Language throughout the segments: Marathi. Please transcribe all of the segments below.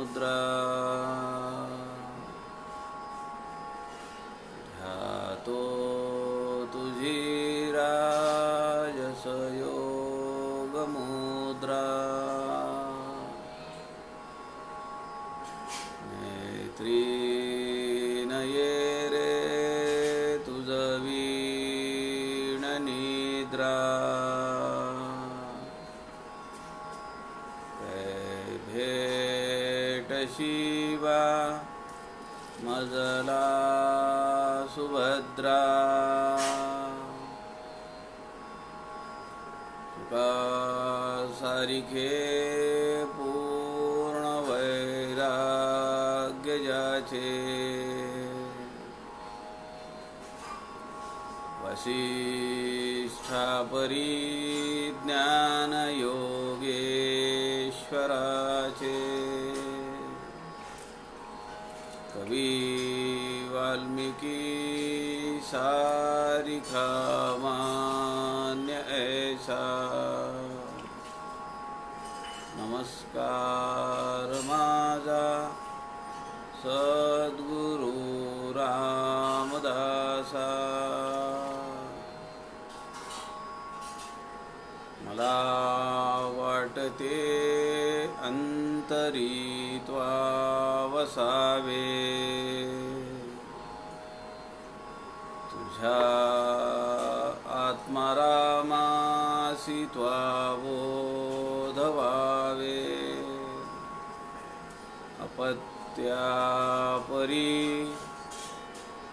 मुद्रा ध्यातो तुझी राजस योग मुद्रा नेत्री नये रे तुझ वीण निद्रा भेट शिवा मजला सुभद्रा सुखा सारिखे पूर्ण वैराग्य जाचे वसिष्ठा परिज्ञान योगेश्वराचे कवी वाल्मीकि सारिखा मान्य ऐसा नमस्कार माझा सद्गुरु रामदासा मला वाटते अंतरी त्वा वसावे तुझ्या आत्मारामासी त्वा बोधवावे अपत्यापरी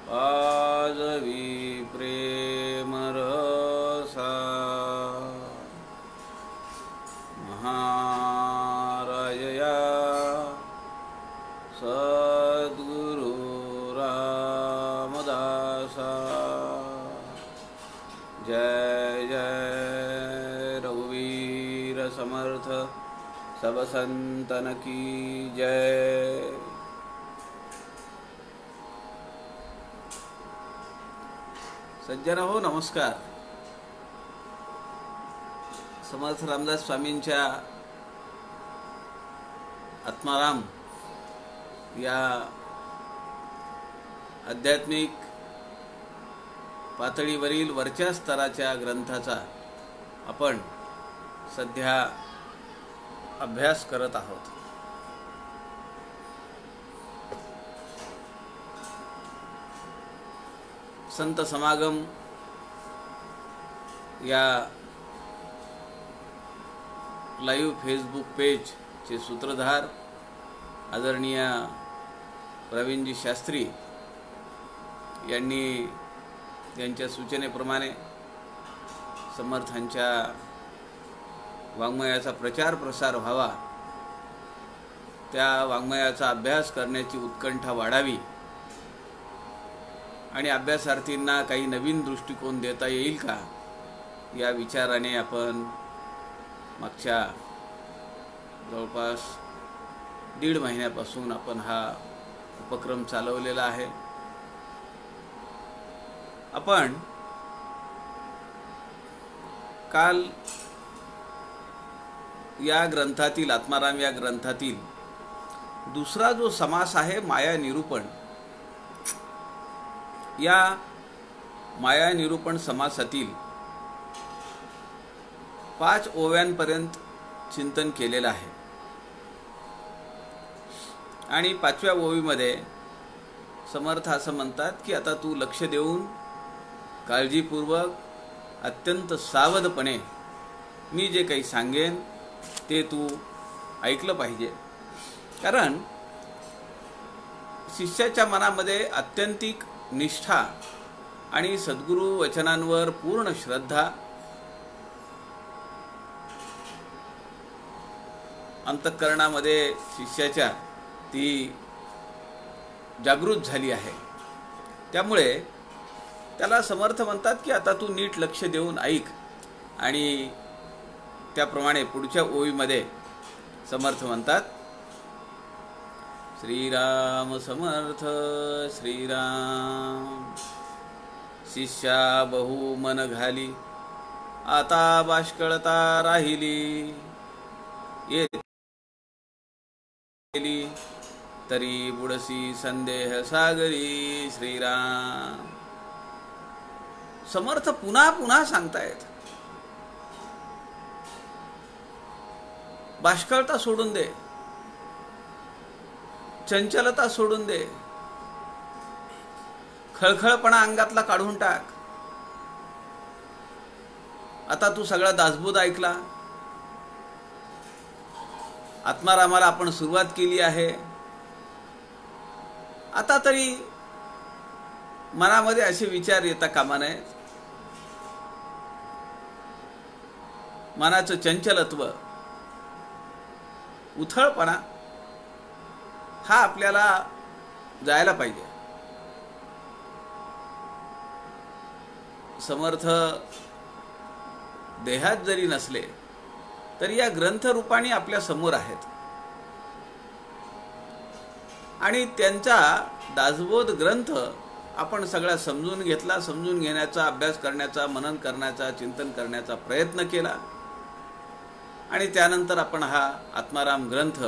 पाजवी प्रेमरसा महाराजया सद्गुरु रामदासा जय जय रघुवीर समर्थ सब संतन की जय। सज्जन हो नमस्कार। समर्थ रामदास स्वामींच्या आत्माराम या आध्यात्मिक पातळीवरील वरच्या स्तराच्या ग्रंथाचा आपण सध्या अभ्यास करत आहोत। संत समागम या लाईव्ह फेसबुक पेजचे सूत्रधार आदरणीय प्रवीणजी शास्त्री यांनी त्यांच्या सूचनेप्रमाणे समर्थांच्या वाङ्मयाचा प्रचार प्रसार व्हावा, त्या वाङ्मयाचा अभ्यास करण्याची उत्कंठा वाढावी आणि अभ्यासार्थींना काही नवीन दृष्टिकोन देता येईल का या विचाराने आपण मागच्या जवळपास 1.5 महिन्यापासून आपण हा उपक्रम चालवलेला आहे। आपण काल या ग्रंथातील आत्माराम या ग्रंथातील दुसरा जो समास आहे माया निरूपण, या माया निरूपण समासातील 5 ओव्यांपर्यंत चिंतन केलेलं आहे आणि 5व्या ओवीमध्ये समर्थ असं म्हणतात की आता तू लक्ष देऊन काळजीपूर्वक अत्यंत सावधपणे मी जे काही सांगेन ते तू ऐकलं पाहिजे, कारण शिष्याच्या मनामध्ये अत्यंतिक निष्ठा आणि सद्गुरु वचनांवर पूर्ण श्रद्धा अंतःकरणामध्ये शिष्याच्या ती जागृत झाली आहे। त्यामुळे त्याला समर्थ म्हणतात की आता तू नीट लक्ष देऊन ऐक, आणि त्याप्रमाणे पुढच्या ओवीमध्ये समर्थ म्हणतात श्रीराम समर्थ श्रीराम शिष्या बहु मन घाली आता बाष्कळता राहिली येली तरी बुडसी संदेह सागरी श्रीराम. समर्थ पुन्हा पुन्हा सांगतायत, बाष्कळता सोडून दे, चंचलता सोडून दे, खळखळपणा अंगातला काढून टाक. आता तू सगळा दासबोध ऐकला, आत्मारामाला आपण सुरुवात केली आहे. आता तरी मनामध्ये असे विचार येता कामा नयेत. मनाचं चंचलत्व, उथळपणा हा आपल्याला जायला पाहिजे. समर्थ देहात जरी नसले तरी या ग्रंथरूपाने आपल्या समोर आहेत आणि त्यांचा दासबोध ग्रंथ आपण सगळा समजून घेतला. समजून घेण्याचा, अभ्यास करण्याचा, मनन करण्याचा, चिंतन करण्याचा प्रयत्न केला आणि त्यानंतर आपण हा आत्माराम ग्रंथ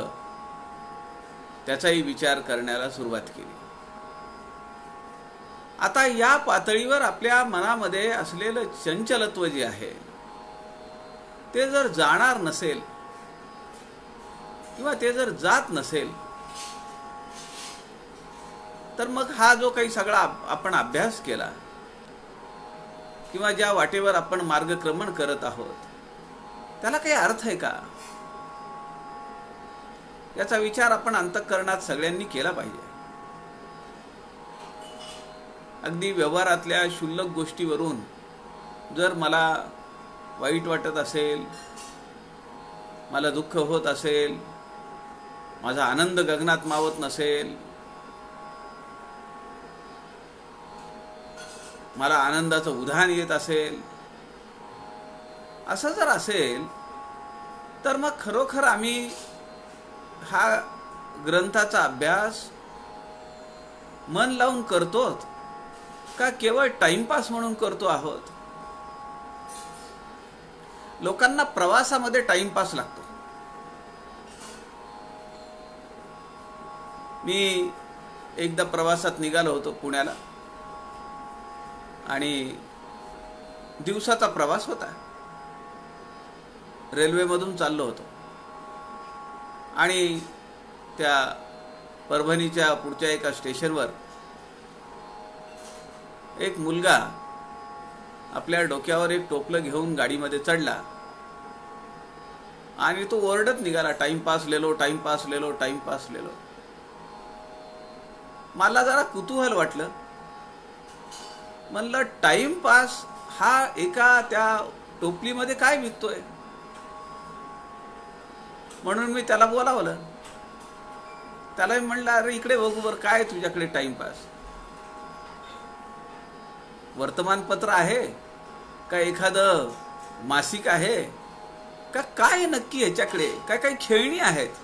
त्याचाही विचार करण्याला सुरुवात केली. आता या पातळीवर आपल्या मनामध्ये असलेलं चंचलत्व जे आहे ते जर जाणार नसेल किंवा ते जर जात नसेल तर मग हा जो काही सगळा आपण अभ्यास केला किंवा ज्या वाटेवर आपण मार्गक्रमण करत आहोत त्याला काही अर्थ आहे का, याचा विचार आपण अंतःकरणात सगळ्यांनी केला पाहिजे. अगदी व्यवहारातल्या क्षुल्लक गोष्टीवरून जर मला वाईट वाटत असेल, मला दुःख होत असेल, माझा आनंद गगनात मावत नसेल, मला आनंदाचं उधाण येत असेल, असं जर असेल तर मग खरोखर आम्ही हा ग्रंथाचा अभ्यास मन लावून करतोत का केवळ टाइमपास म्हणून करतो आहोत. लोकांना प्रवासामध्ये टाइमपास लागतो. मी एकदा प्रवासात निघालो होतो पुण्याला आणि दिवसाचा प्रवास होता. रेल्वेमधून चाललो होतो आणि त्या परभणीच्या पुढच्या एका स्टेशनवर एक मुलगा आपल्या डोक्यावर एक टोपलं घेऊन गाडीमध्ये चढला आणि तो ओरडत निघाला, टाइमपास लेलो, टाइमपास लेलो, टाइमपास लेलो. मला जरा कुतूहल वाटलं. म्हणलं टाइमपास हा एका त्या टोपलीमध्ये काय विकतोय, म्हणून मी त्याला बोलावलं. त्याला म्हणलं, अरे इकडे बघू बरं, काय तुझ्याकडे टाइमपास, वर्तमानपत्र आहे का, एखादं मासिक आहे का, काय नक्की ह्याच्याकडे, काय काही खेळणी आहेत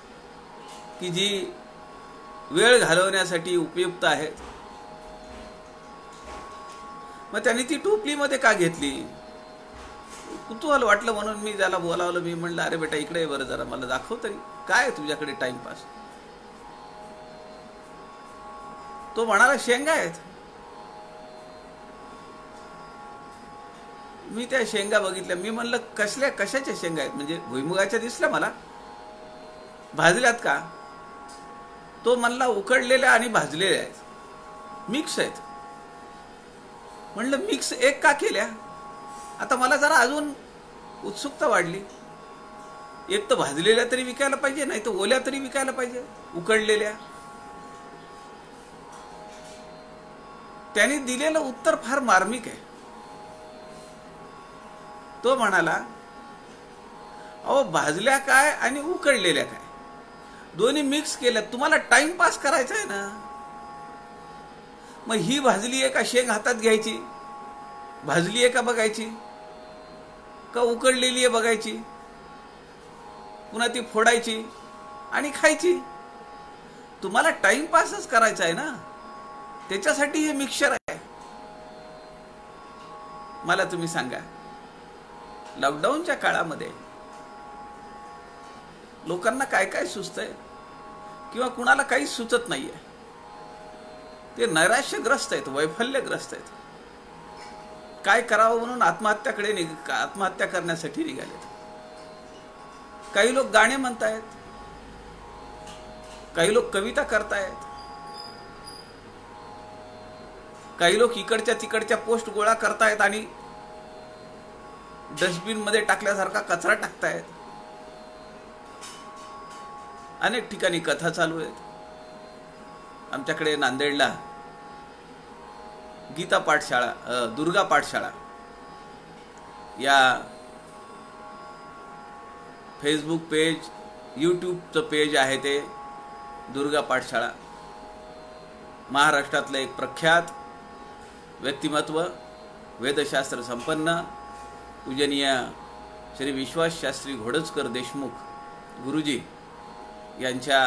की जी वेळ घालवण्यासाठी उपयुक्त आहेत. मग त्यांनी ती टोपलीमध्ये का घेतली, कुतूहल वाटलं म्हणून मी त्याला बोलावलं. मी म्हणलं, अरे बेटा इकडे बरं, जरा मला दाखव तरी, काय तुझ्याकडे टाइमपास. तो म्हणाला, शेंगा आहेत. मी त्या शेंगा बघितल्या. मी म्हणलं, कशाच्या शेंगा आहेत, म्हणजे भुईमुगाच्या दिसल्या मला, भाजल्यात का. तो म्हणला, उकडलेल्या आणि भाजलेल्या आहेत, मिक्स आहेत. म्हणलं, मिक्स एक का केल्या. आता मला जरा अजून उत्सुकता वाढली. एक तर भाजलेल्या तरी विकायला पाहिजे, नाही तर ओल्या तरी विकायला पाहिजे, उकडलेल्या. त्यांनी दिलेलं उत्तर फार मार्मिक आहे. तो म्हणाला, अहो भाजल्या काय आणि उकडलेल्या काय, दोन्ही मिक्स केल्या, तुम्हाला टाइमपास करायचा आहे ना. मग ही भाजली आहे का शेंग हातात घ्यायची, भाजली आहे का बघायची, का उकडलेली आहे बघायची, पुन्हा ती फोडायची आणि खायची. तुम्हाला टाइमपासच करायचा आहे ना, त्याच्यासाठी हे मिक्सचर आहे. मला तुम्ही सांगा, लॉकडाऊनच्या काळामध्ये लोकांना काय काय सुचतंय किंवा कुणाला काहीच सुचत नाहीये. ते नैराश्यग्रस्त आहेत, वैफल्यग्रस्त आहेत. काय करावं म्हणून आत्महत्या करण्यासाठी निघालेत. काही लोक गाणे म्हणतायत, काही लोक कविता करतायत, काही लोक इकडच्या तिकडच्या पोस्ट गोळा करतायत आणि डस्टबिन मध्ये टाकल्यासारखा कचरा टाकतायत. अनेक ठिकाणी कथा चालू आहेत. आमच्याकडे नांदेडला गीता पाठशाळा, दुर्गा पाठशाळा या फेसबुक पेज, यूट्यूबचं पेज आहे ते दुर्गा पाठशाळा. महाराष्ट्रातलं एक प्रख्यात व्यक्तिमत्व, वेदशास्त्र संपन्न पूजनीय श्री विश्वास शास्त्री घोडजकर देशमुख गुरुजी यांच्या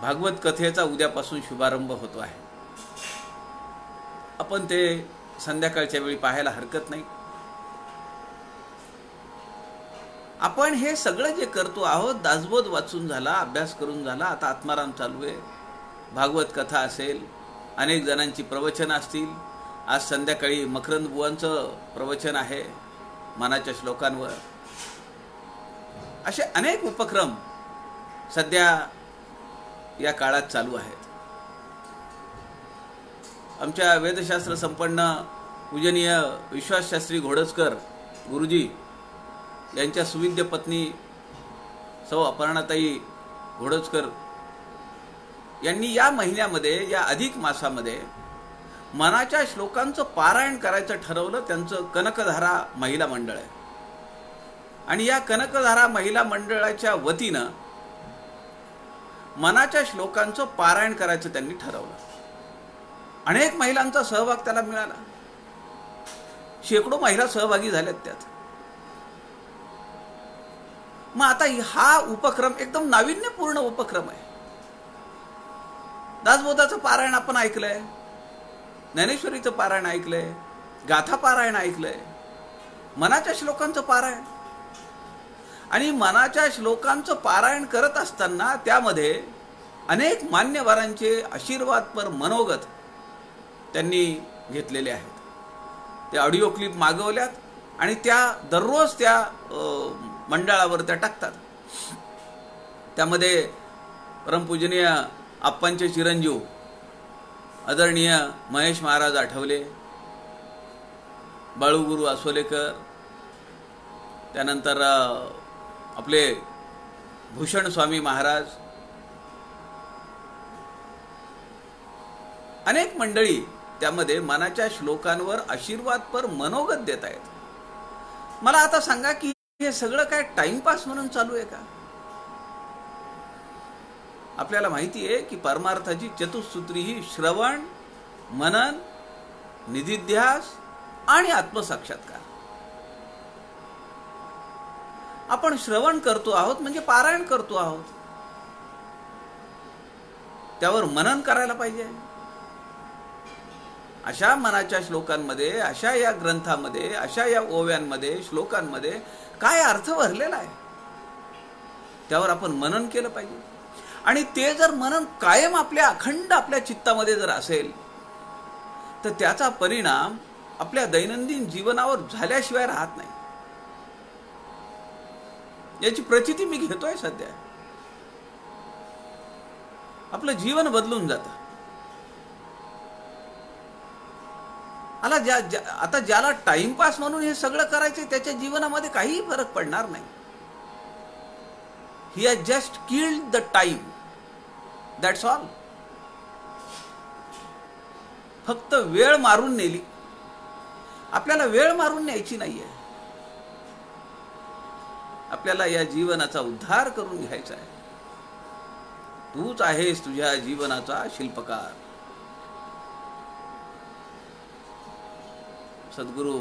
भागवत कथेचा उद्यापासून शुभारंभ होतो आहे. आपण ते संध्याकाळच्या वेळी पाहायला हरकत नाही. आपण हे सगळं जे करतो आहोत, दासबोध वाचून झाला, अभ्यास करून झाला, आता आत्माराम चालू आहे, भागवत कथा असेल, अनेक जणांची प्रवचन असतील. आज संध्याकाळी मकरंद बुवांचं प्रवचन आहे मनाच्या श्लोकांवर. असे अनेक उपक्रम सध्या या काळात चालू आहेत. आमच्या वेदशास्त्र संपन्न पूजनीय विश्वास शास्त्री घोडजकर गुरुजी यांच्या सुविद्य पत्नी सौ अपर्णाताई घोडजकर यांनी या महिन्यामध्ये, या अधिक मासामध्ये मनाच्या श्लोकांचं पारायण करायचं ठरवलं. त्यांचं कनकधारा महिला मंडळ आहे आणि या कनकधारा महिला मंडळाच्या वतीनं मनाच्या श्लोकांचं पारायण करायचं त्यांनी ठरवलं. अनेक महिलांचा सहभाग त्याला मिळाला. शेकडो महिला सहभागी झाल्यात त्यात. मग आता हा उपक्रम एकदम नाविन्यपूर्ण उपक्रम आहे. दासबोधाचं पारायण आपण ऐकलंय, ज्ञानेश्वरीचं पारायण ऐकलंय, गाथा पारायण ऐकलंय, मनाच्या श्लोकांचं पारायण. आणि मनाच्या श्लोकांचं पारायण करत असताना त्यामध्ये अनेक मान्यवरांचे आशीर्वादपर मनोगत त्यांनी घेतलेले आहेत. ते ऑडिओ क्लिप मागवल्यात आणि त्या दररोज त्या मंडळावर त्या टाकतात. त्यामध्ये परमपूजनीय आप्पांचे चिरंजीव आदरणीय महेश महाराज आठवले, बाळूगुरू आसोलेकर, त्यानंतर आपले भूषण स्वामी महाराज, अनेक मंडळी त्यामध्ये मनाच्या श्लोकांवर आशीर्वादपर मनोगत देत आहेत. मला आता सांगा की हे सगळं काय टाइमपास म्हणून चालू आहे का? आपल्याला माहिती आहे की परमार्थाची चतुसूत्री ही श्रवण, मनन, निधिध्यास आणि आत्मसाक्षात्कार. आपण श्रवण करतो आहोत म्हणजे पारायण करतो आहोत, त्यावर मनन करायला पाहिजे. अशा मनाच्या श्लोकांमध्ये, अशा या ग्रंथामध्ये, अशा या ओव्यांमध्ये, श्लोकांमध्ये काय अर्थ भरलेला आहे त्यावर आपण मनन केलं पाहिजे. आणि ते जर मनन कायम अखंड आपल्या चित्तामध्ये जर असेल तर त्याचा परिणाम आपल्या दैनंदिन जीवनावर झाल्याशिवाय राहत नाही. याची प्रचिती मी घेतोय सध्या. आपलं जीवन बदलून जातं. आता ज्याला टाइमपास म्हणून हे सगळं करायचं त्याच्या जीवनामध्ये काहीही फरक पडणार नाही. He has just killed the time, that's all. फक्त वेळ मारून नेली. आपल्याला वेळ मारून न्यायची नाहीये. आपल्याला या जीवनाचा उद्धार करून घ्यायचा आहे. तूच आहेस तुझ्या जीवनाचा शिल्पकार. सद्गुरू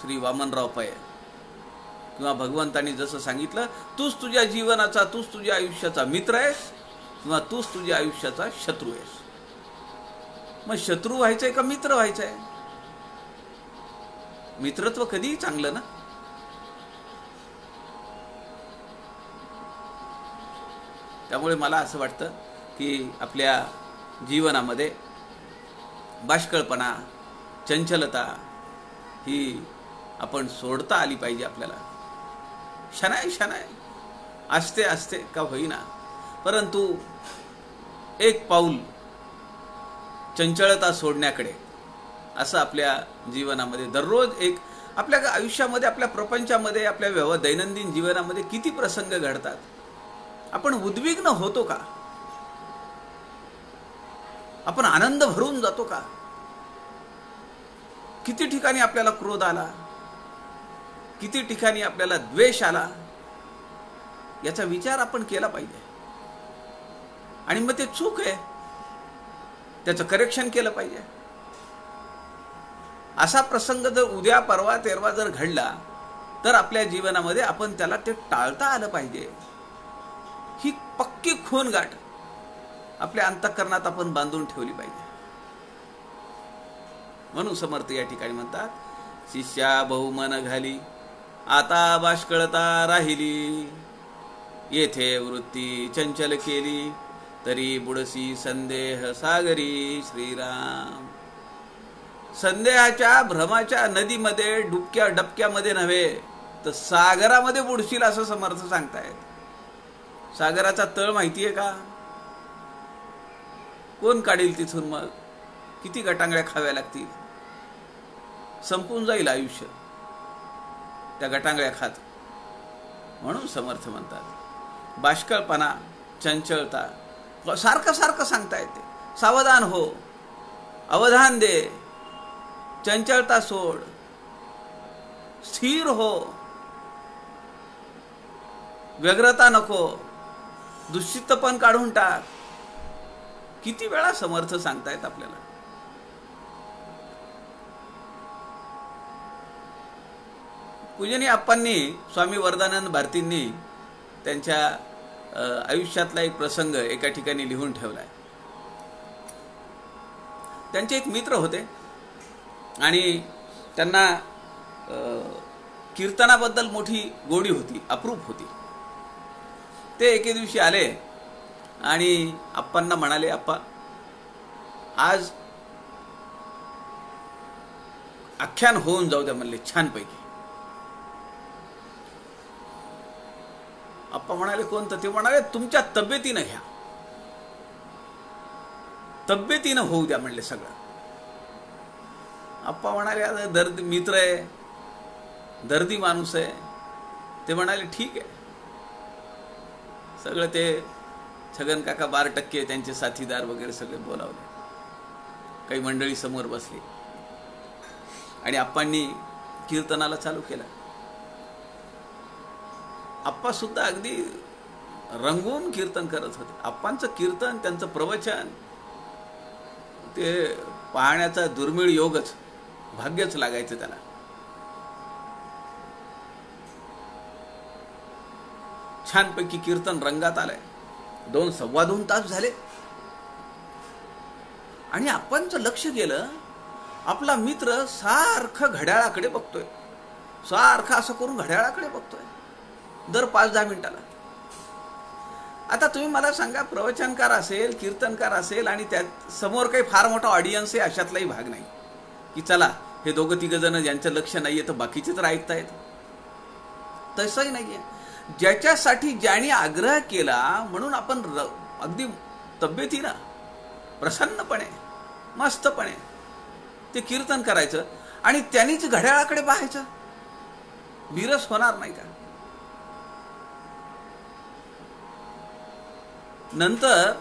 श्री वामनराव पै किंवा भगवंतांनी जसं सांगितलं, तूच तुझ्या जीवनाचा, तूच तुझ्या आयुष्याचा मित्र आहेस किंवा तूच तुझ्या आयुष्याचा शत्रू आहेस. मग शत्रू व्हायचंय का मित्र व्हायचंय? मित्रत्व कधीही चांगलं ना. त्यामुळे मला असं वाटतं की आपल्या जीवनामध्ये बाष्कळपणा, चंचलता ही आपण सोडता आली पाहिजे. आपल्याला शनाय असते असते का होईना, परंतु एक पाऊल चंचलता सोडण्याकडे, असं आपल्या जीवनामध्ये दररोज एक आपल्या आयुष्यामध्ये, आपल्या प्रपंचामध्ये, आपल्या दैनंदिन जीवनामध्ये किती प्रसंग घडतात. आपण उद्विग्न होतो का? आपण आनंद भरून जातो का? किती ठिकाणी आपल्याला क्रोध आला, किती ठिकाणी आपल्याला द्वेष आला, याचा विचार आपण केला पाहिजे. आणि मग ते चूक आहे, त्याचं करेक्शन केलं पाहिजे. असा प्रसंग जर उद्या परवा तेरवा जर घडला तर आपल्या जीवनामध्ये आपण त्याला ते टाळता आलं पाहिजे. ही पक्की खून गाठ आपल्या अंतःकरणात आपण बांधून ठेवली पाहिजे. म्हणून समर्थ या ठिकाणी म्हणतात, शिष्या बहुमन घाली आता बाष्कळता राहिली, येथे वृत्ती चंचल केली तरी बुडसी संदेह सागरी. श्रीराम. संदेहाच्या भ्रमाच्या नदीमध्ये डबक्यामध्ये नव्हे तर सागरामध्ये बुडशील असं समर्थ सांगतायत. सागराचा तळ माहितीये का? कोण काढील तिथून? मग किती गटांगळ्या खाव्या लागतील? संपून जाईल आयुष्य त्या गटांगळ्या खात. म्हणून समर्थ म्हणतात, बाष्कळपणा, चंचलता सारखं सारखं सांगता येते. सावधान हो, अवधान दे, चंचलता सोड, स्थिर हो, व्यग्रता नको, दुश्चित्तपण काढून टाक. किती वेळा समर्थ सांगतायत आपल्याला. पूजनीय आप्पांनी, स्वामी वरदानंद भारतींनी त्यांच्या आयुष्यातला एक प्रसंग एका ठिकाणी लिहून ठेवलाय. त्यांचे एक मित्र होते आणि त्यांना कीर्तनाबद्दल मोठी गोडी होती, अप्रूप होती. ते एके दिवशी आले आणि आप्पांना म्हणाले, आप्पा आज आख्यान होऊन जाऊ द्या म्हणले छानपैकी. आप्पा म्हणाले, कोणतं? ते म्हणाले, तुमच्या तब्येतीनं घ्या, तब्येतीनं होऊ द्या म्हणले सगळं. आप्पा म्हणाले, आता दर्द मित्र आहे, दर्दी माणूस आहे. ते म्हणाले, ठीक आहे. सगळं ते छगन काका 12% त्यांचे साथीदार वगैरे सगळे बोलावले. काही मंडळी समोर बसली आणि आप्पांनी कीर्तनाला चालू केलं. आप्पा सुद्धा अगदी रंगून कीर्तन करत होते. आप्पांचं कीर्तन, त्यांचं प्रवचन ते पाहण्याचा दुर्मिळ योगच, भाग्यच लागायचं त्याला. छानपैकी कीर्तन रंगात आलंय. 2-2.25 तास झाले आणि आप्पांचं लक्ष गेलं, आपला मित्र सारखं घड्याळाकडे बघतोय, सारखं असं करून घड्याळाकडे बघतोय दर 5-10 मिनिटाला. आता तुम्ही मला सांगा, प्रवचनकार असेल, कीर्तनकार असेल आणि त्या समोर काही फार मोठा ऑडियन्स आहे, अशातलाही भाग नाही की चला हे 2-3 जण ज्यांचं लक्ष नाहीये तर बाकीचे तर ऐकतायत. तसंही नाहीये. ज्याच्यासाठी ज्याने आग्रह केला म्हणून आपण अगदी तब्येतीनं, प्रसन्नपणे, मस्तपणे ते कीर्तन करायचं आणि त्यांनीच घड्याळाकडे पाहायचं. विरस होणार नाही का? नंतर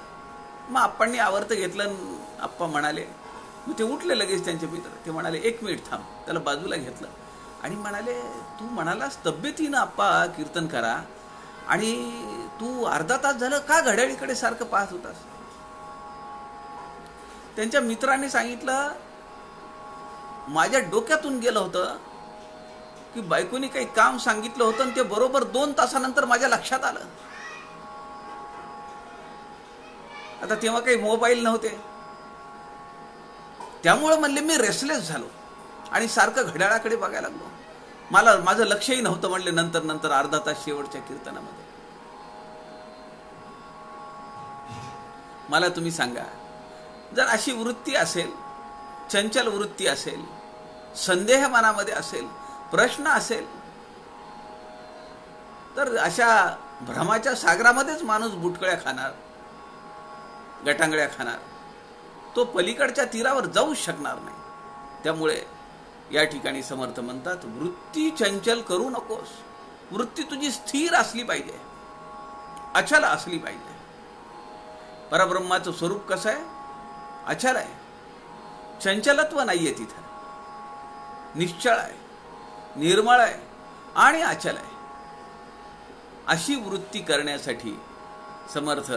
मग आप्पांनी आवर्त घेतलं. आप्पा म्हणाले, मग ते उठले लगेच त्यांचे मित्र. ते म्हणाले, 1 मिनिट थांब. त्याला बाजूला घेतलं आणि म्हणाले, तू म्हणालास तब्येतीनं आप्पा कीर्तन करा आणि तू अर्धा तास झालं का घड्याळीकडे सारखं पाहत होतास? त्यांच्या मित्रांनी सांगितलं, माझ्या डोक्यातून गेलं होतं की बायकोनी काही काम सांगितलं होतं आणि ते बरोबर 2 तासानंतर माझ्या लक्षात आलं. आता तेव्हा काही मोबाईल नव्हते, त्यामुळे म्हणले मी रेस्टलेस झालो आणि सारखं घड्याळाकडे बघायला लागलो. माझं लक्षही नव्हतं म्हणले नंतर अर्धा तास शेवटच्या कीर्तनामध्ये. मला तुम्ही सांगा, जर अशी वृत्ती असेल, चंचल वृत्ती असेल, संदेह मनामध्ये असेल, प्रश्न असेल, तर अशा भ्रमाच्या सागरामध्येच माणूस बुटकळ्या खाणार, गटांगळ्या खाणार. तो पलीकडच्या तीरावर जाऊच शकणार नाही. त्यामुळे या ठिकाणी समर्थ म्हणतात, वृत्ती चंचल करू नकोस. वृत्ती तुझी स्थिर असली पाहिजे, अचल असली पाहिजे. परब्रह्माचं स्वरूप कसं आहे? अचल आहे. चंचलत्व नाहीये तिथं. निश्चळ आहे, निर्मळ आहे आणि अचल आहे. अशी वृत्ती करण्यासाठी समर्थ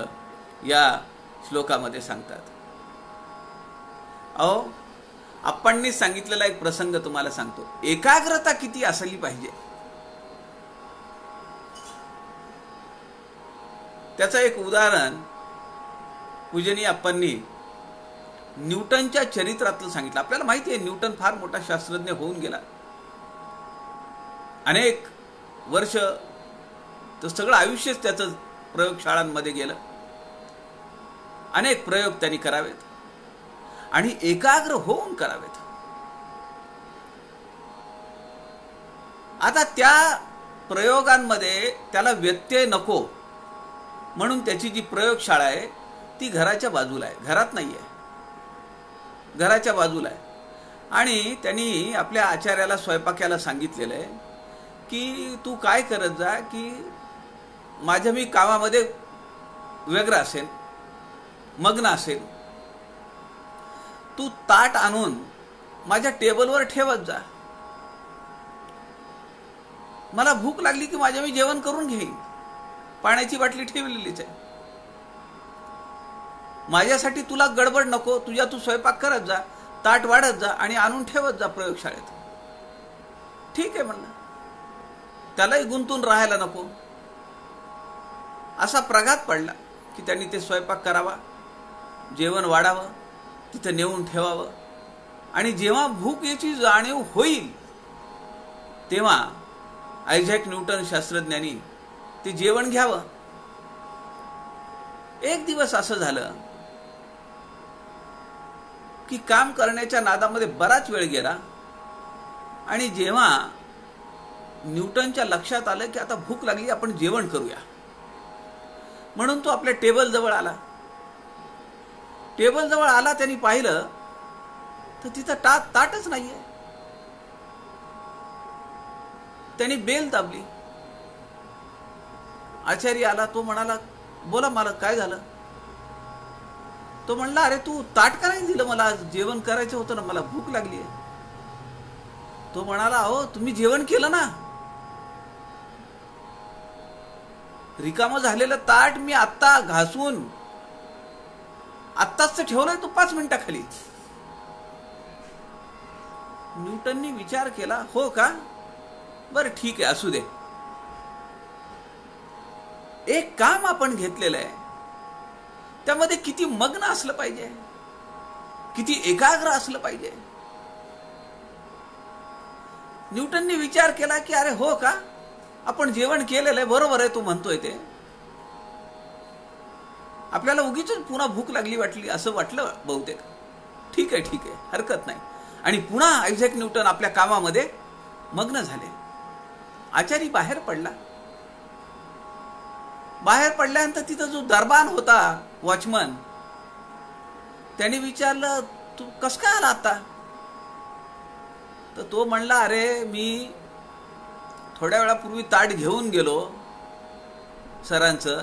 या श्लोकामध्ये सांगतात. अहो, आपणनी सांगितलेला एक प्रसंग तुम्हाला सांगतो. एकाग्रता किती असली पाहिजे त्याचं एक उदाहरण पूजनीय अप्पांनी न्यूटनच्या चरित्रातलं सांगितलं. आपल्याला माहिती आहे, न्यूटन फार मोठा शास्त्रज्ञ होऊन गेला. अनेक वर्ष तर सगळं आयुष्यच त्याचं प्रयोगशाळांमध्ये गेलं. अनेक प्रयोग त्यांनी करावेत आणि एकाग्र होऊन करावेत. आता त्या प्रयोगांमध्ये त्याला व्यत्यय नको म्हणून त्याची जी प्रयोगशाळा आहे ती घराच्या बाजूला आहे, घरात नाही आहे, घराच्या बाजूला आहे. आणि त्यांनी आपल्या आचार्याला, स्वयंपाक्याला सांगितलेलं आहे की तू काय करत जा की माझ्या मी कामामध्ये व्यग्र असेल, मग्न असेल, तू ताट आणून माझ्या टेबलवर ठेवत जा. मला भूक लागली की माझ्या मी जेवण करून घेईन. पाण्याची बाटली ठेवलेलीच आहे. माझ्यासाठी तुला गडबड नको, तुझ्या तू स्वयंपाक करत जा, ताट वाढत जा आणि आणून ठेवत जा प्रयोगशाळेत. ठीक आहे म्हणलं, त्यालाही गुंतून राहायला नको. असा प्रघात पडला की त्यांनी ते स्वयंपाक करावा, जेवण वाढावं, तिथं नेऊन ठेवावं. आणि जेव्हा भूक याची जाणीव होईल तेव्हा आयझॅक न्यूटन शास्त्रज्ञांनी ते जेवण घ्यावं. एक दिवस असं झालं की काम करण्याच्या नादामध्ये बराच वेळ गेला आणि जेव्हा न्यूटनच्या लक्षात आलं की आता भूक लागली, आपण जेवण करूया, म्हणून तो आपल्या टेबल जवळ आला. टेबल जवळ आला, त्यांनी पाहिलं तर तिथं ताटच नाहीये. त्यांनी बेल दाबली. आचार्य आला. तो म्हणाला, बोला मला काय झालं? तो म्हणला, अरे तू ताट का नाही दिलं मला? जेवण करायचं होतं ना, मला भूक लागली आहे. तो म्हणाला, अहो तुम्ही जेवण केलं ना, रिकामं झालेलं ताट मी आत्ता घासून आत्ताच ठेवलंय, तो 5 मिनिटाखाली. न्यूटननी विचार केला, हो का, बरं ठीक आहे, असू दे. एक काम आपण घेतलेलं आहे त्यामध्ये किती मग्न असलं पाहिजे, किती एकाग्र असलं पाहिजे. न्यूटननी विचार केला की अरे हो का, आपण जेवण केलेलं आहे, बरोबर आहे तू म्हणतोय ते. आपल्याला उगीच पुन्हा भूक लागली वाटली असं वाटलं बहुतेक. ठीक आहे ठीक आहे, हरकत नाही. आणि पुन्हा आयझॅक न्यूटन आपल्या कामामध्ये मग्न झाले. आचारी बाहेर पडला. बाहेर पडल्यानंतर तिथं जो दरबान होता, वॉचमन, त्याने विचारलं, तू कस काय आला आता? तर तो म्हणला, अरे मी थोड्या वेळापूर्वी ताट घेऊन गेलो सरांचं,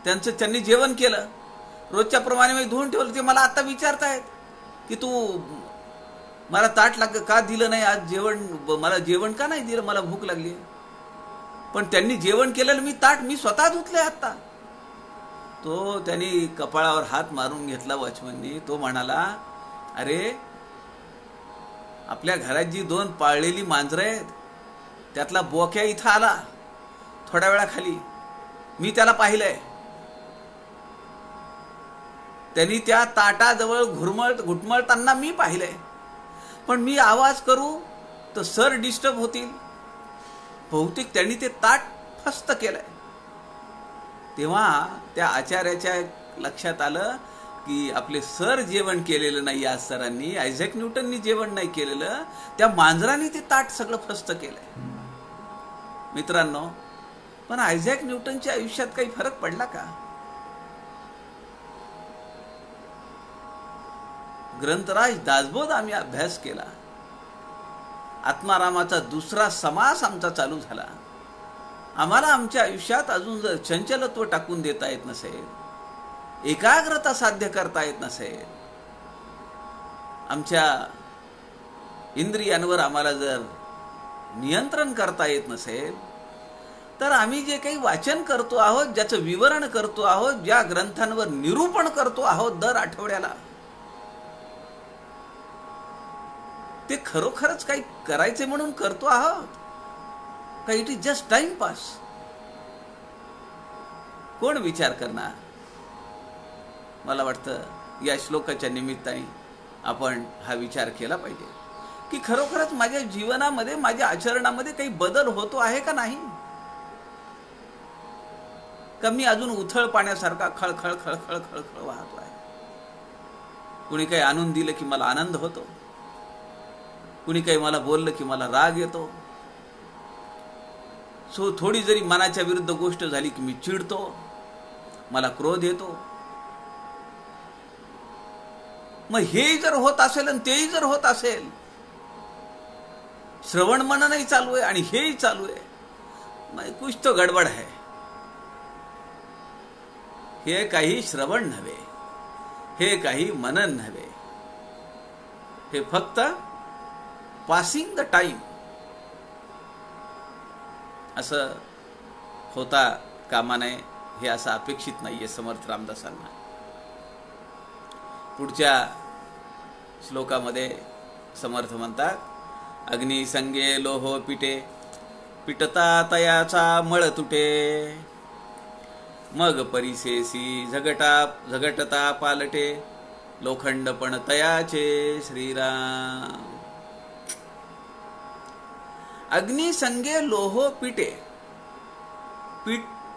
त्यांनी जेवण केलं, रोजच्या प्रमाणे मी धुवून ठेवलं. ते मला आता विचारतायत की तू मला ताट का दिलं नाही आज, जेवण मला जेवण का नाही दिलं, मला भूक लागली. पण त्यांनी जेवण केलेलं मी ताट मी स्वतः धुतलंय आता. तो त्यांनी कपाळावर हात मारून घेतला वॉचमननी. तो म्हणाला, अरे आपल्या घरात जी 2 पाळलेली मांजरं आहेत त्यातला बोक्या इथं आला थोड्या वेळाखाली, मी त्याला पाहिलंय. त्यांनी त्या ताटाजवळ घुटमळताना मी पाहिलंय. पण मी आवाज करू तर सर डिस्टर्ब होतील, बहुतेक त्यांनी ते ताट फस्त केलंय. तेव्हा त्या आचार्याच्या लक्षात आलं की आपले सर जेवण केलेलं नाही, आज सरांनी आयझॅक न्यूटननी जेवण नाही केलेलं, त्या मांजराने ते ताट सगळं फस्त केलंय. मित्रांनो, पण आयझॅक न्यूटनच्या आयुष्यात काही फरक पडला का? ग्रंथराज दासबोध आम्ही अभ्यास केला. आत्मारामाचा दुसरा समास आमचा चालू झाला. आम्हाला आमच्या आयुष्यात अजून जर चंचलत्व टाकून देता येत नसेल, एकाग्रता साध्य करता येत नसेल, आमच्या इंद्रियांवर आम्हाला जर नियंत्रण करता येत नसेल, तर आम्ही जे काही वाचन करतो आहोत, ज्याचं विवरण करतो आहोत, ज्या ग्रंथांवर निरूपण करतो आहोत दर आठवड्याला, ते खरोखरच काही करायचे म्हणून करतो आहोत का इट इज जस्ट टाइमपास? कोण विचार करणार? मला वाटतं या श्लोकाच्या निमित्ताने आपण हा विचार केला पाहिजे की खरोखरच माझ्या जीवनामध्ये, माझ्या आचरणामध्ये काही बदल होतो आहे का नाही? का मी अजून उथळ पाण्यासारखा खळखळ खळखळ खळखळ वाहतो आहे? कुणी काही आणून दिलं की मला आनंद होतो, कुणी काही मला बोललं की मला राग येतो, थोडी जरी मनाच्या विरुद्ध गोष्ट झाली की मी चिडतो, मला क्रोध येतो. मग हेही जर होत असेल आणि तेही जर होत असेल, श्रवण मननही चालू आहे आणि हेही चालू आहे, मग कुछ तो गडबड है. हे काही श्रवण नव्हे, हे काही मनन नव्हे, हे फक्त पासिंग द टाइम असं होता कामा नये, हे असं अपेक्षित नाहीये समर्थ रामदासांना. पुढच्या श्लोकामध्ये समर्थ म्हणतात, अग्निसंगे लोहो पिटे, पिटता तयाचा मळ तुटे, मग परिसेसी झगटता पालटे, लोखंड पण तयाचे श्रीराम. अग्निसंगे लोहो पिटे,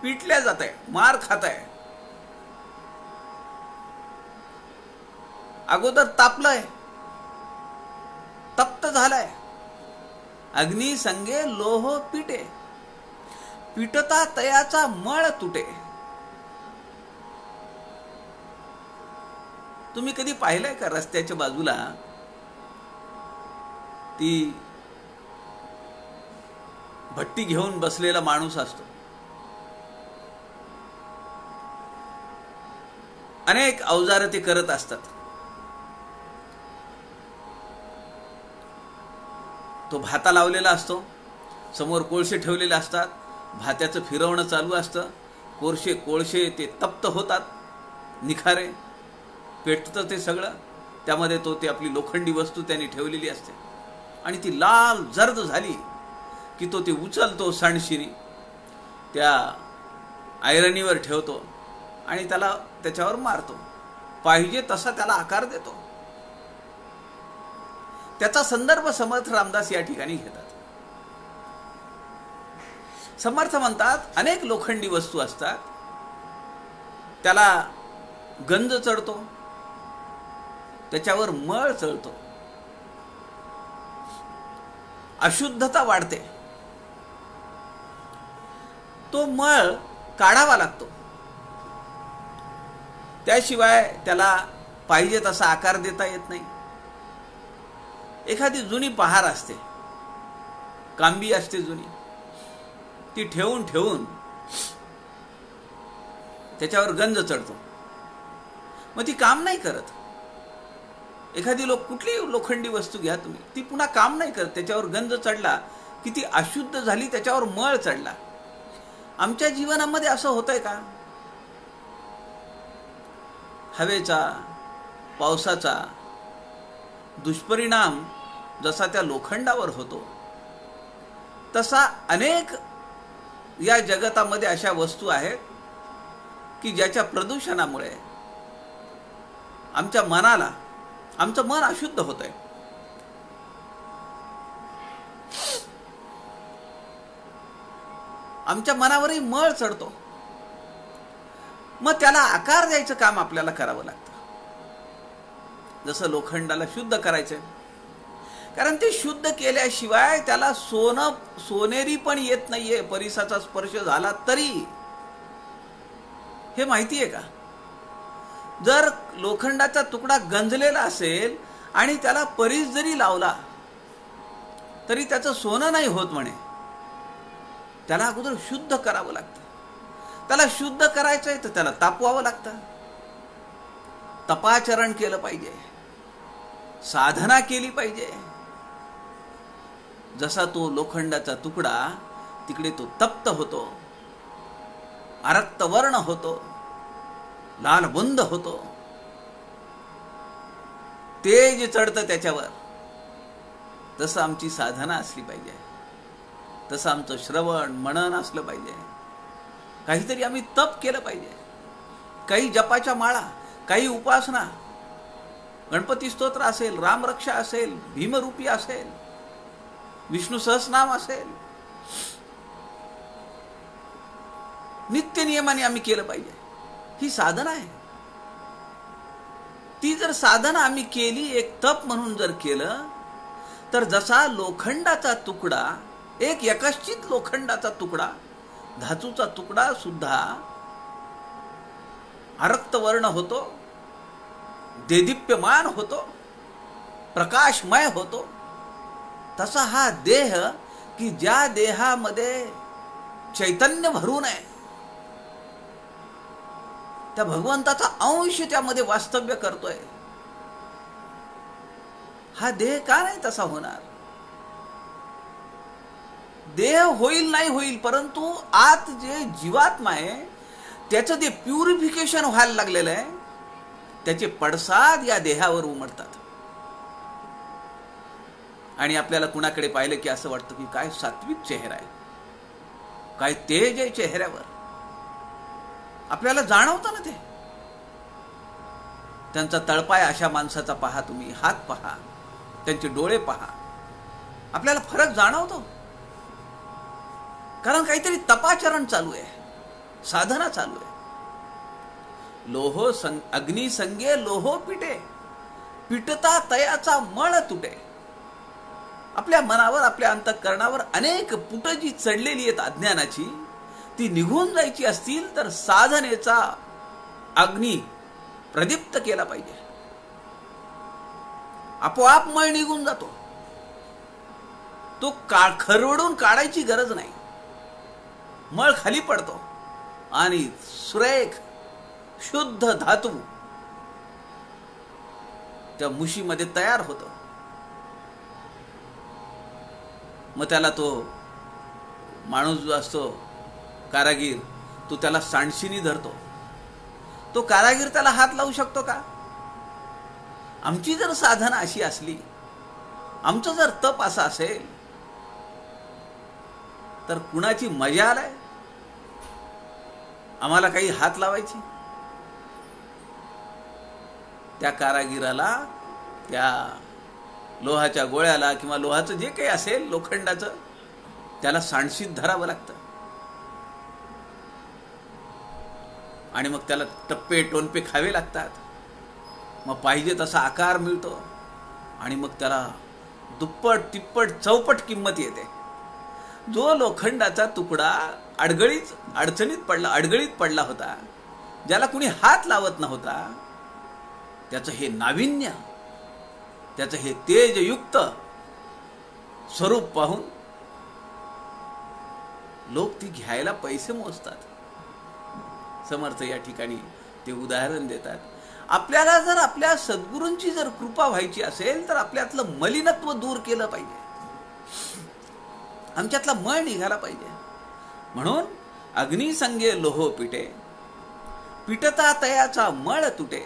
पिटल्या जात आहे, मार खात आहे. अगोदर तापलंय, तप्त झालाय. अग्निसंगे लोहो पिटे, पिटता तयाचा मळ तुटे. तुम्ही कधी पाहिलंय का रस्त्याच्या बाजूला ती भट्टी घेऊन बसलेला माणूस असतो? अनेक अवजार ते करत असतात. तो भाता लावलेला असतो, समोर कोळसे ठेवलेले असतात, भात्याचं फिरवणं चालू असतं, कोळसे ते तप्त होतात, निखारे पेटतं ते सगळं, त्यामध्ये ते आपली लोखंडी वस्तू त्यांनी ठेवलेली असते आणि ती लाल जर्द झाली की ते उचलतो, सांडशिरी त्या आयरणीवर ठेवतो आणि त्याच्यावर मारतो, पाहिजे तसा त्याला आकार देतो. त्याचा संदर्भ समर्थ रामदास या ठिकाणी घेतात. समर्थ म्हणतात, अनेक लोखंडी वस्तू असतात, त्याला गंज चढतो, त्याच्यावर मळ चढतो, अशुद्धता वाढते, तो मळ काढावा लागतो, त्याशिवाय त्याला पाहिजे तसा आकार देता येत नाही. एखादी जुनी पहार असते, कांबी असते जुनी, ती ठेवून त्याच्यावर गंज चढतो, मग ती काम नाही करत. एखादी कुठलीही लोखंडी वस्तू घ्या तुम्ही, ती पुन्हा काम नाही करत. त्याच्यावर गंज चढला की ती अशुद्ध झाली, त्याच्यावर मळ चढला. आमच्या जीवनामध्ये असं होतंय का? हवेचा, पावसाचा दुष्परिणाम जसा त्या लोखंडावर होतो, तसा अनेक या जगतामध्ये अशा वस्तू आहेत की ज्याच्या प्रदूषणामुळे आमचं मन अशुद्ध होतंय. आमच्या मनावरही मळ चढतो. मग त्याला आकार द्यायचं काम आपल्याला करावं लागतं. जसं लोखंडाला शुद्ध करायचंय, कारण ते शुद्ध केल्याशिवाय त्याला सोनेरी पण येत नाहीये. परिसाचा स्पर्श झाला तरी. हे माहिती आहे का? जर लोखंडाचा तुकडा गंजलेला असेल आणि त्याला परीस जरी लावला तरी त्याचं सोनं नाही होत म्हणे. त्याला अगोदर शुद्ध करावं लागतं. त्याला शुद्ध करायचंय तर त्याला तापवावं लागतं. तपाचरण केलं पाहिजे, साधना केली पाहिजे. जसा तो लोखंडाचा तुकडा तिकडे तो तप्त होतो, रक्तवर्ण होतो, लालबुंद होतो, तेज चढतं त्याच्यावर. तसं आमची साधना असली पाहिजे, तसं आमचं श्रवण मनन असलं पाहिजे. काहीतरी आम्ही तप केलं पाहिजे. काही जपाच्या माळा, काही उपासना, गणपती स्तोत्र असेल, रामरक्षा असेल, भीमरूपी असेल, विष्णू सहस्रनाम असेल, नित्य नियमाने आम्ही केलं पाहिजे. ही साधना आहे. ती जर साधना आम्ही केली, एक तप म्हणून जर केलं, तर जसा लोखंडाचा तुकडा, एक यकश्चित लोखंडाचा तुकडा, धातूचा तुकडा सुद्धा रक्तवर्ण होतो, देदीप्यमान होतो, प्रकाशमय होतो. तसा हा देह, की ज्या देहामध्ये चैतन्य भरून आहे, त्या भगवंताचा अंश त्यामध्ये वास्तव्य करतोय. हा देह का नाही तसा होणार? देह होईल नाही होईल, परंतु आत जे जीवात्मा आहे त्याचं जे प्युरिफिकेशन व्हायला लागलेलं आहे, त्याचे पडसाद या देहावर उमटतात. आणि आपल्याला कुणाकडे पाहिलं की असं वाटतं की काय सात्विक चेहरा आहे, काय तेज आहे चेहऱ्यावर. आपल्याला जाणवतं ना ते. त्यांचा तळपाय अशा माणसाचा पहा तुम्ही, हात पहा, त्यांचे डोळे पहा, आपल्याला फरक जाणवतो. कारण काहीतरी तपाचरण चालू आहे, साधना चालू आहे. अग्नी संगे लोहो पिटे, पिटता तयाचा मळ तुटे. आपल्या मनावर, आपल्या अंतःकरणावर अनेक पुट जी चढलेली आहेत अज्ञानाची, ती निघून जायची असतील तर साधनेचा अग्नी प्रदीप्त केला पाहिजे. आपोआप मळ निघून जातो. तो खरवडून काढायची गरज नाही. मळ खाली पडतो आणि सुरेख शुद्ध धातू त्या मुशीमध्ये तयार होतो. मग त्याला तो माणूस जो असतो कारागीर, तो त्याला सांडशीनी धरतो. तो कारागीर त्याला हात लावू शकतो का? आमची जर साधना अशी असली, आमचं जर तप असं असेल, तर कुणाची मजा आलाय आम्हाला काही हात लावायची? त्या कारागिराला त्या लोहाच्या गोळ्याला किंवा लोहाचं जे काही असेल, लोखंडाचं, त्याला सांडशीत धरावं लागतं. आणि मग त्याला टप्पे टोनपे खावे लागतात. मग पाहिजे तसा आकार मिळतो आणि मग त्याला दुप्पट तिप्पट चौपट किंमत येते. जो लोखंडाचा तुकडा अडचणीत पडला होता, ज्याला कुणी हात लावत नव्हता, त्याचं हे नाविन्य, त्याचं हे तेजयुक्त स्वरूप पाहून लोक ती घ्यायला पैसे मोजतात. समर्थ या ठिकाणी ते उदाहरण देतात. आपल्याला जर आपल्या सद्गुरूंची जर कृपा व्हायची असेल तर आपल्यातलं मलिनत्व दूर केलं पाहिजे, आमच्यातला मळ निघाला पाहिजे. म्हणून अग्निसंगे लोहो पिटे, पिटता तयाचा मळ तुटे.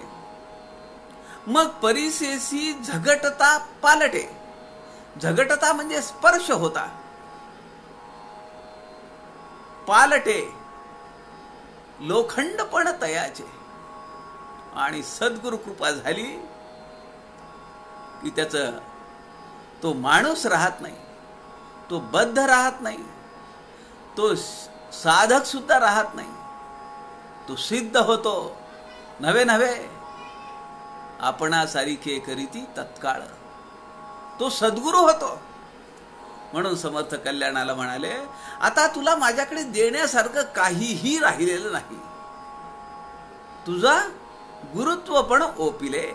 मग परिसेसी झगटता पालटे. झगटता म्हणजे स्पर्श होता, पालटे लोखंडपण तयाचे. आणि सद्गुरु कृपा झाली की त्याचं तो माणूस राहत नाही, तो बद्ध राहत नाही, तो साधक सुद्धा राहत नाही, तो सिद्ध होतो. नव्हे नव्हे आपणा सारिखे करीती तत्काळ, तो सद्गुरू होतो. म्हणून समर्थ कल्याणाला म्हणाले, आता तुला माझ्याकडे देण्यासारखं काहीही राहिलेलं नाही. तुझा गुरुत्वपण ओपिले.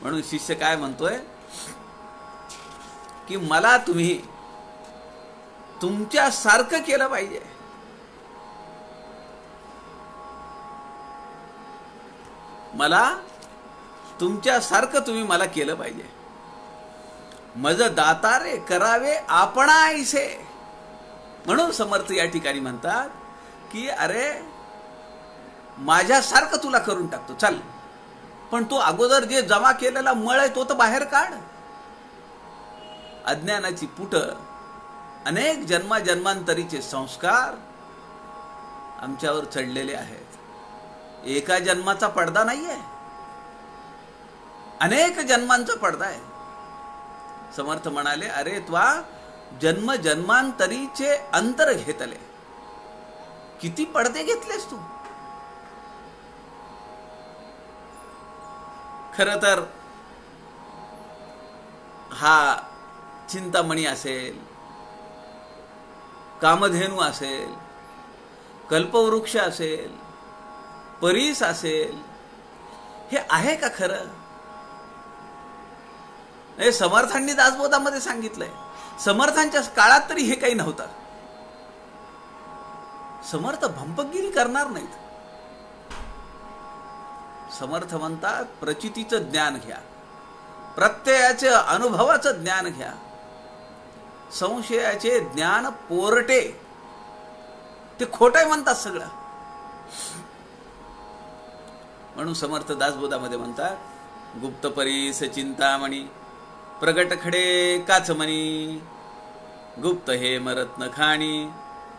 म्हणून शिष्य काय म्हणतोय की मला तुम्ही तुमच्यासारखं केलं पाहिजे. मला तुमच्यासारखं तुम्ही मला केलं पाहिजे. मज दातारे करावे आपणाईसे. म्हणून समर्थ या ठिकाणी म्हणतात की अरे माझ्यासारखं तुला करून टाकतो चल, पण तू अगोदर जे जमा केलेला मळ आहे तो तर बाहेर काढ. अज्ञानाची पुट, अनेक जन्माजन्मांतरीचे संस्कार आमच्यावर चढलेले आहेत. एका जन्माचा पडदा नाहीये, अनेक जन्मांचा पडदा आहे. समर्थ म्हणाले, अरे त्वा जन्म जन्मांतरीचे अंतर घेतले. किती पडदे घेतलेस तू. खरं तर हा चिंतामणी असेल, कामधेनू असेल, कल्पवृक्ष असेल, परीस असेल, हे आहे का खरं? हे समर्थांनी दासबोधामध्ये सांगितलंय. समर्थांच्या काळात तरी हे काही नव्हतं. समर्थ भंपकगिरी करणार नाहीत. समर्थ म्हणतात प्रचितीचं ज्ञान घ्या, प्रत्ययाचे अनुभवाचं ज्ञान घ्या, संशयाचे ज्ञान पोरटे. ते खोटं म्हणतात सगळं. म्हणून समर्थ दासबोधामध्ये म्हणतात, गुप्त परीस चिंतामणी प्रगट खडे काचमणी. गुप्त हे मरत्न खाणी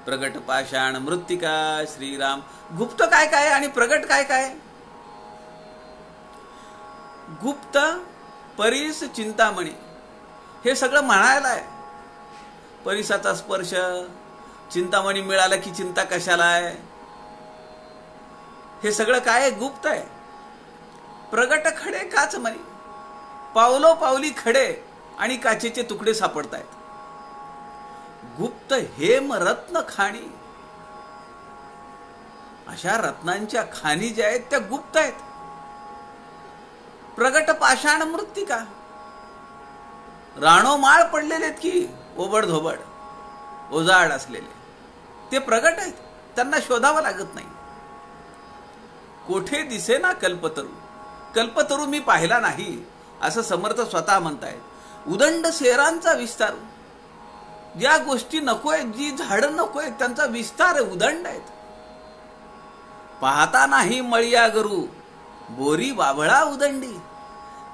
प्रगट पाषाण मृत्तिका. श्रीराम. गुप्त काय काय आणि प्रगट काय काय? गुप्त परीस चिंतामणी हे सगळं म्हणायला आहे. परीसाचा स्पर्श, चिंतामणी मिळाला की चिंता कशाला आहे, हे सगळं काय आहे? गुप्त आहे. प्रगट खडे काचमणी. पावलो पावली खडे आणि काचेचे तुकडे सापडतायत. गुप्त हेम रत्न खाणी. अशा रत्नांच्या खाणी ज्या आहेत त्या गुप्त आहेत. प्रगट पाषाण मृत्तिका. राणोमाळ पडलेले आहेत की ओबड धोबड ओजाड असलेले, ते प्रगट आहेत. त्यांना शोधावं लागत नाही. कोठे दिसे ना कल्पतरू. कल्पतरू मी पाहिला नाही असं समर्थ स्वतः म्हणतायत. उदंड शेरांचा विस्तार. ज्या गोष्टी नको आहेत, जी झाडं नको आहेत, त्यांचा विस्तार उदंड आहेत. पाहता नाही मळिया गरू बोरी बाभळा उदंडी.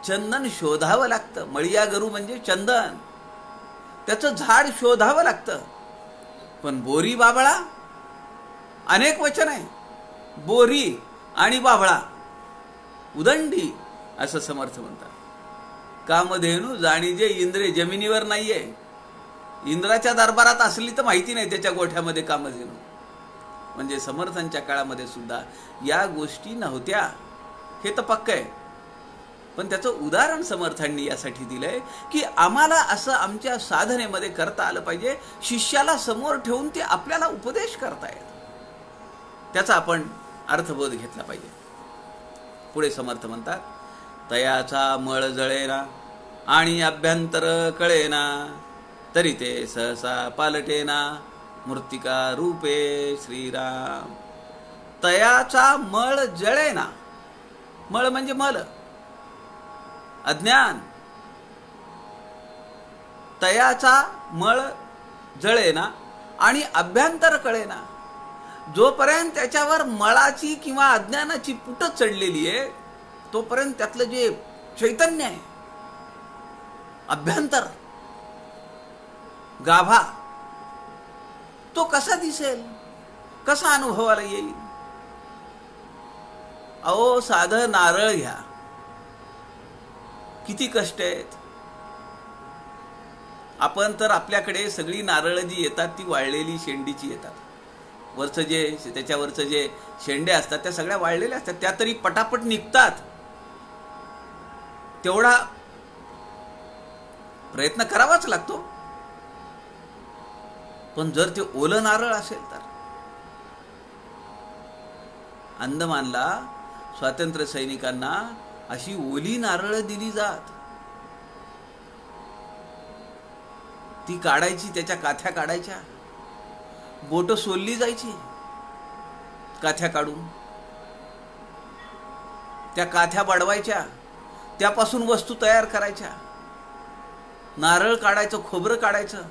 चंदन शोधावं लागतं. मळिया गरू म्हणजे चंदन, त्याचं झाड शोधावं लागतं. पण बोरी बाभळा अनेक वचन आहे. बोरी आणि बाभळा उदंडी असं समर्थ म्हणतात. कामधेनू जाणीजे इंद्रे जमिनीवर नाहीये. इंद्राच्या दरबारात असली तर माहिती नाही त्याच्या गोठ्यामध्ये कामधेनू. म्हणजे समर्थांच्या काळामध्ये सुद्धा या गोष्टी नव्हत्या, हे तर पक्क आहे. पण त्याचं उदाहरण समर्थांनी यासाठी दिलंय की आम्हाला असं आमच्या साधनेमध्ये करता आलं पाहिजे. शिष्याला समोर ठेवून ते आपल्याला उपदेश करतायत, त्याचा आपण अर्थबोध घेतला पाहिजे. पुढे समर्थ म्हणतात, तयाचा मळ जळेना आणि अभ्यंतर कळेना, तरी ते सहसा पालटेना मृत्तिका रूपे. श्रीराम. तयाचा मळ जळेना. मळ म्हणजे मल, अज्ञान. तयाचा मळ जळेना आणि अभ्यंतर कळेना. जोपर्यंत त्याच्यावर मळाची किंवा अज्ञानाची पुट चढलेली आहे तोपर्यंत त्यातलं जे चैतन्य आहे, अभ्यंतर, गाभा, तो कसा दिसेल, कसा अनुभवाला येईल? अहो साधं नारळ घ्या, किती कष्ट आहेत. आपण तर आपल्याकडे सगळी नारळ जी येतात ती वाळलेली शेंडीची येतात. वरचं जे त्याच्यावरचं जे शेंडे असतात त्या सगळ्या वाळलेल्या असतात, त्या तरी पटापट निघतात. तेवढा प्रयत्न करावाच लागतो. पण जर ते ओलं नारळ असेल तर, अंदमानला स्वातंत्र्य सैनिकांना अशी ओली नारळ दिली जात. ती काढायची, त्याच्या काथ्या काढायच्या, बोट सोलली जायची काथ्या काढून, त्या काथ्या बडवायच्या, त्यापासून वस्तू तयार करायच्या. नारळ काढायचं, खोबरं काढायचं,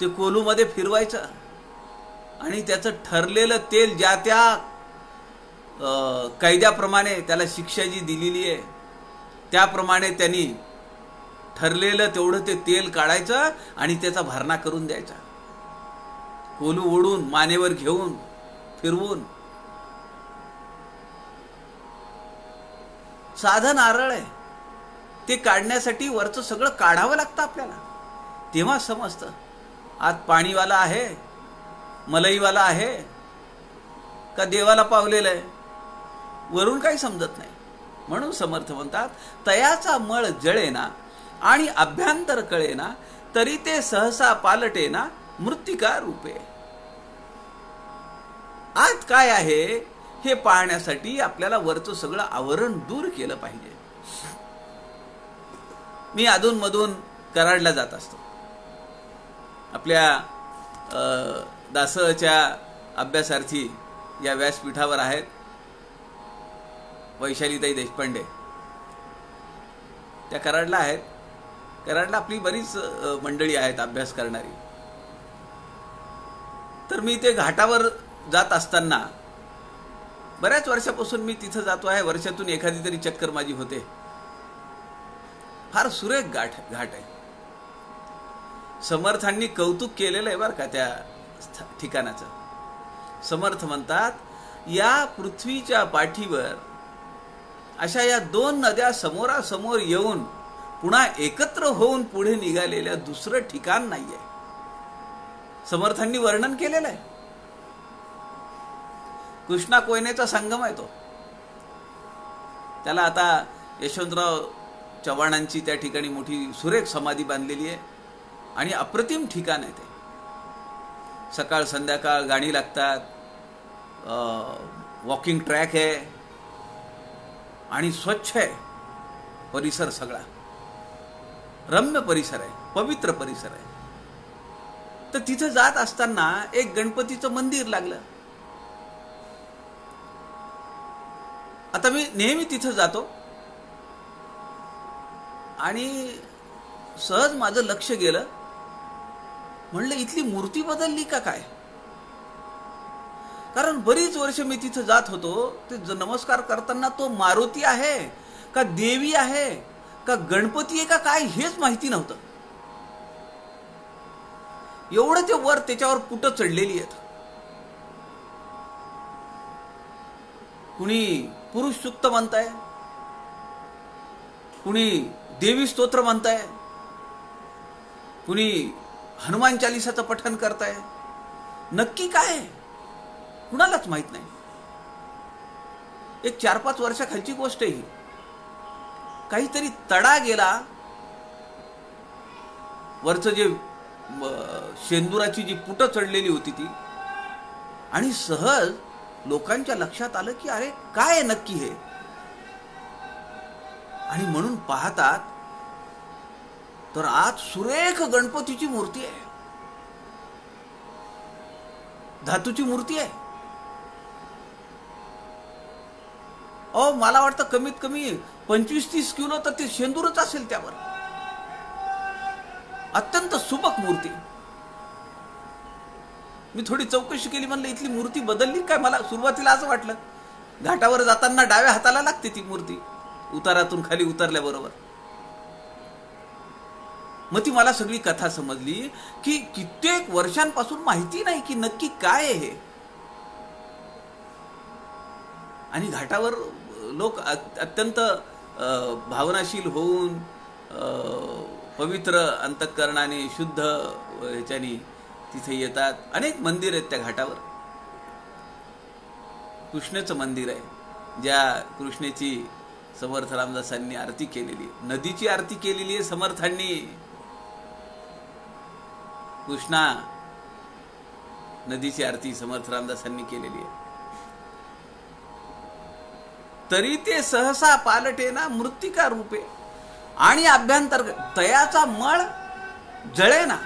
ते कोलूमध्ये फिरवायचं आणि त्याचं ठरलेलं तेल ज्या त्या कायद्याप्रमाणे त्याला शिक्षा जी दिलेली आहे त्याप्रमाणे त्यांनी ठरलेलं तेवढं ते तेल काढायचं आणि त्याचा भरणा करून द्यायचा. कोलू ओढून मानेवर घेऊन फिरवून. साधं नारळ आहे, ते काढण्यासाठी वरचं सगळं काढावं लागतं आपल्याला. तेव्हा समजतं आत पाणीवाला आहे, मलईवाला आहे का देवाला पावलेलं आहे, वरून काही समजत नाही. म्हणून समर्थ म्हणतात, तयाचा मळ जळेना आणि अभ्यंतर कळेना, तरी ते सहसा पालटेना मृत्तिका रूपे. आत काय आहे हे पाहण्यासाठी आपल्याला वरचं सगळं आवरण दूर केलं पाहिजे. मी अधूनमधून कराडला जात असतो. आपल्या दासच्या अभ्यासार्थी या व्यासपीठावर आहेत वैशालीताई देशपांडे, त्या कराडला आहेत. कराडला आपली बरीच मंडळी आहेत अभ्यास करणारी. तर मी ते घाटावर जात असताना, बऱ्याच वर्षापासून मी तिथं जातो आहे, वर्षातून एखादी तरी चक्कर माझी होते. फार सुरेख घाट आहे. समर्थांनी कौतुक केलेलं आहे बरं का त्या ठिकाणाचं. समर्थ म्हणतात, या पृथ्वीच्या पाठीवर अशा या दोन नद्या समोरासमोर येऊन पुन्हा एकत्र होऊन पुढे निघालेल्या दुसरं ठिकाण नाहीये. समर्थांनी वर्णन केलेलं आहे. कृष्णा कोयनेचा संगम आहे तो. त्याला आता यशवंतराव चव्हाणांची त्या ठिकाणी मोठी सुरेख समाधी बांधलेली आहे आणि अप्रतिम ठिकाण आहे ते. सकाळ संध्याकाळ गाणी लागतात, वॉकिंग ट्रॅक आहे आणि स्वच्छ आहे परिसर सगळा. रम्य परिसर आहे, पवित्र परिसर आहे. तर तिथं जात असताना एक गणपतीचं मंदिर लागलं. आता मी नेहमी तिथं जातो आणि सहज माझं लक्ष गेलं. म्हणलं इथली मूर्ती बदलली का काय? कारण बरीच वर्ष मी तिथं जात होतो. ते नमस्कार करताना तो मारुती आहे का देवी आहे का गणपती आहे का काय हेच माहिती नव्हतं. एवढं ते वर त्याच्यावर पुटं चढलेली आहेत. कुणी पुरुष सूक्त म्हणताय, कुणी देवी स्तोत्र म्हणताय, कुणी हनुमान चालिसाचं पठण करताय. नक्की काय कुणालाच माहित नाही. एक 4-5 वर्षाखालची गोष्ट ही. काहीतरी तडा गेला. वरचं जे शेंदुराची जी पुटं चढलेली होती ती, आणि सहज लोकांच्या लक्षात आलं की अरे काय नक्की हे. आणि म्हणून पाहतात तर आत सुरेख गणपतीची मूर्ती आहे, धातूची मूर्ती आहे. मला वाटतं कमीत कमी 25-30 किलो तर ते शेंदूरच असेल त्यावर. अत्यंत सुबक मूर्ती. मी थोडी चौकशी केली, म्हणलं इथली मूर्ती बदलली काय. मला सुरुवातीला असं वाटलं, घाटावर जाताना डाव्या हाताला लागते ती मूर्ती उतारातून खाली उतरल्याबरोबर. मग ती मला सगळी कथा समजली की कित्येक वर्षांपासून माहिती नाही की नक्की काय आहे हे. आणि घाटावर लोक अत्यंत भावनाशील होऊन पवित्र अंतःकरणाने शुद्ध ह्याच्यानी तिथे येतात. अनेक मंदिर आहेत त्या घाटावर. कृष्णेचं मंदिर आहे, ज्या कृष्णेची समर्थ रामदासांनी आरती केलेली, नदीची आरती केलेली आहे समर्थांनी. कृष्णा नदीची आरती समर्थ रामदासांनी केलेली आहे. तरी ते सहसा पालटेना मृत्तिका रूपे, आणि अभ्यंतर तयाचा मळ जळेना.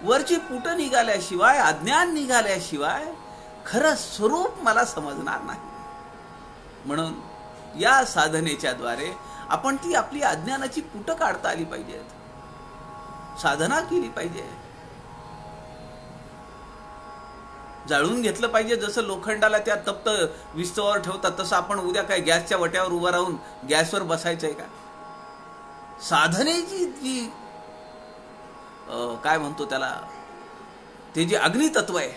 वरची पुट निघाल्याशिवाय, अज्ञान निघाल्याशिवाय खरं स्वरूप मला समजणार नाही. म्हणून या साधनेच्या द्वारे आपण ती आपली अज्ञानाची पुट काढता आली पाहिजेत, साधना केली पाहिजे, जाळून घेतलं पाहिजे. जसं लोखंडाला त्या तप्त विस्तवावर ठेवतात, तसं आपण उद्या काय गॅसच्या वट्यावर उभा राहून गॅसवर बसायचंय का? साधनेची जी काय म्हणतो त्याला, ते जे अग्नितत्व आहे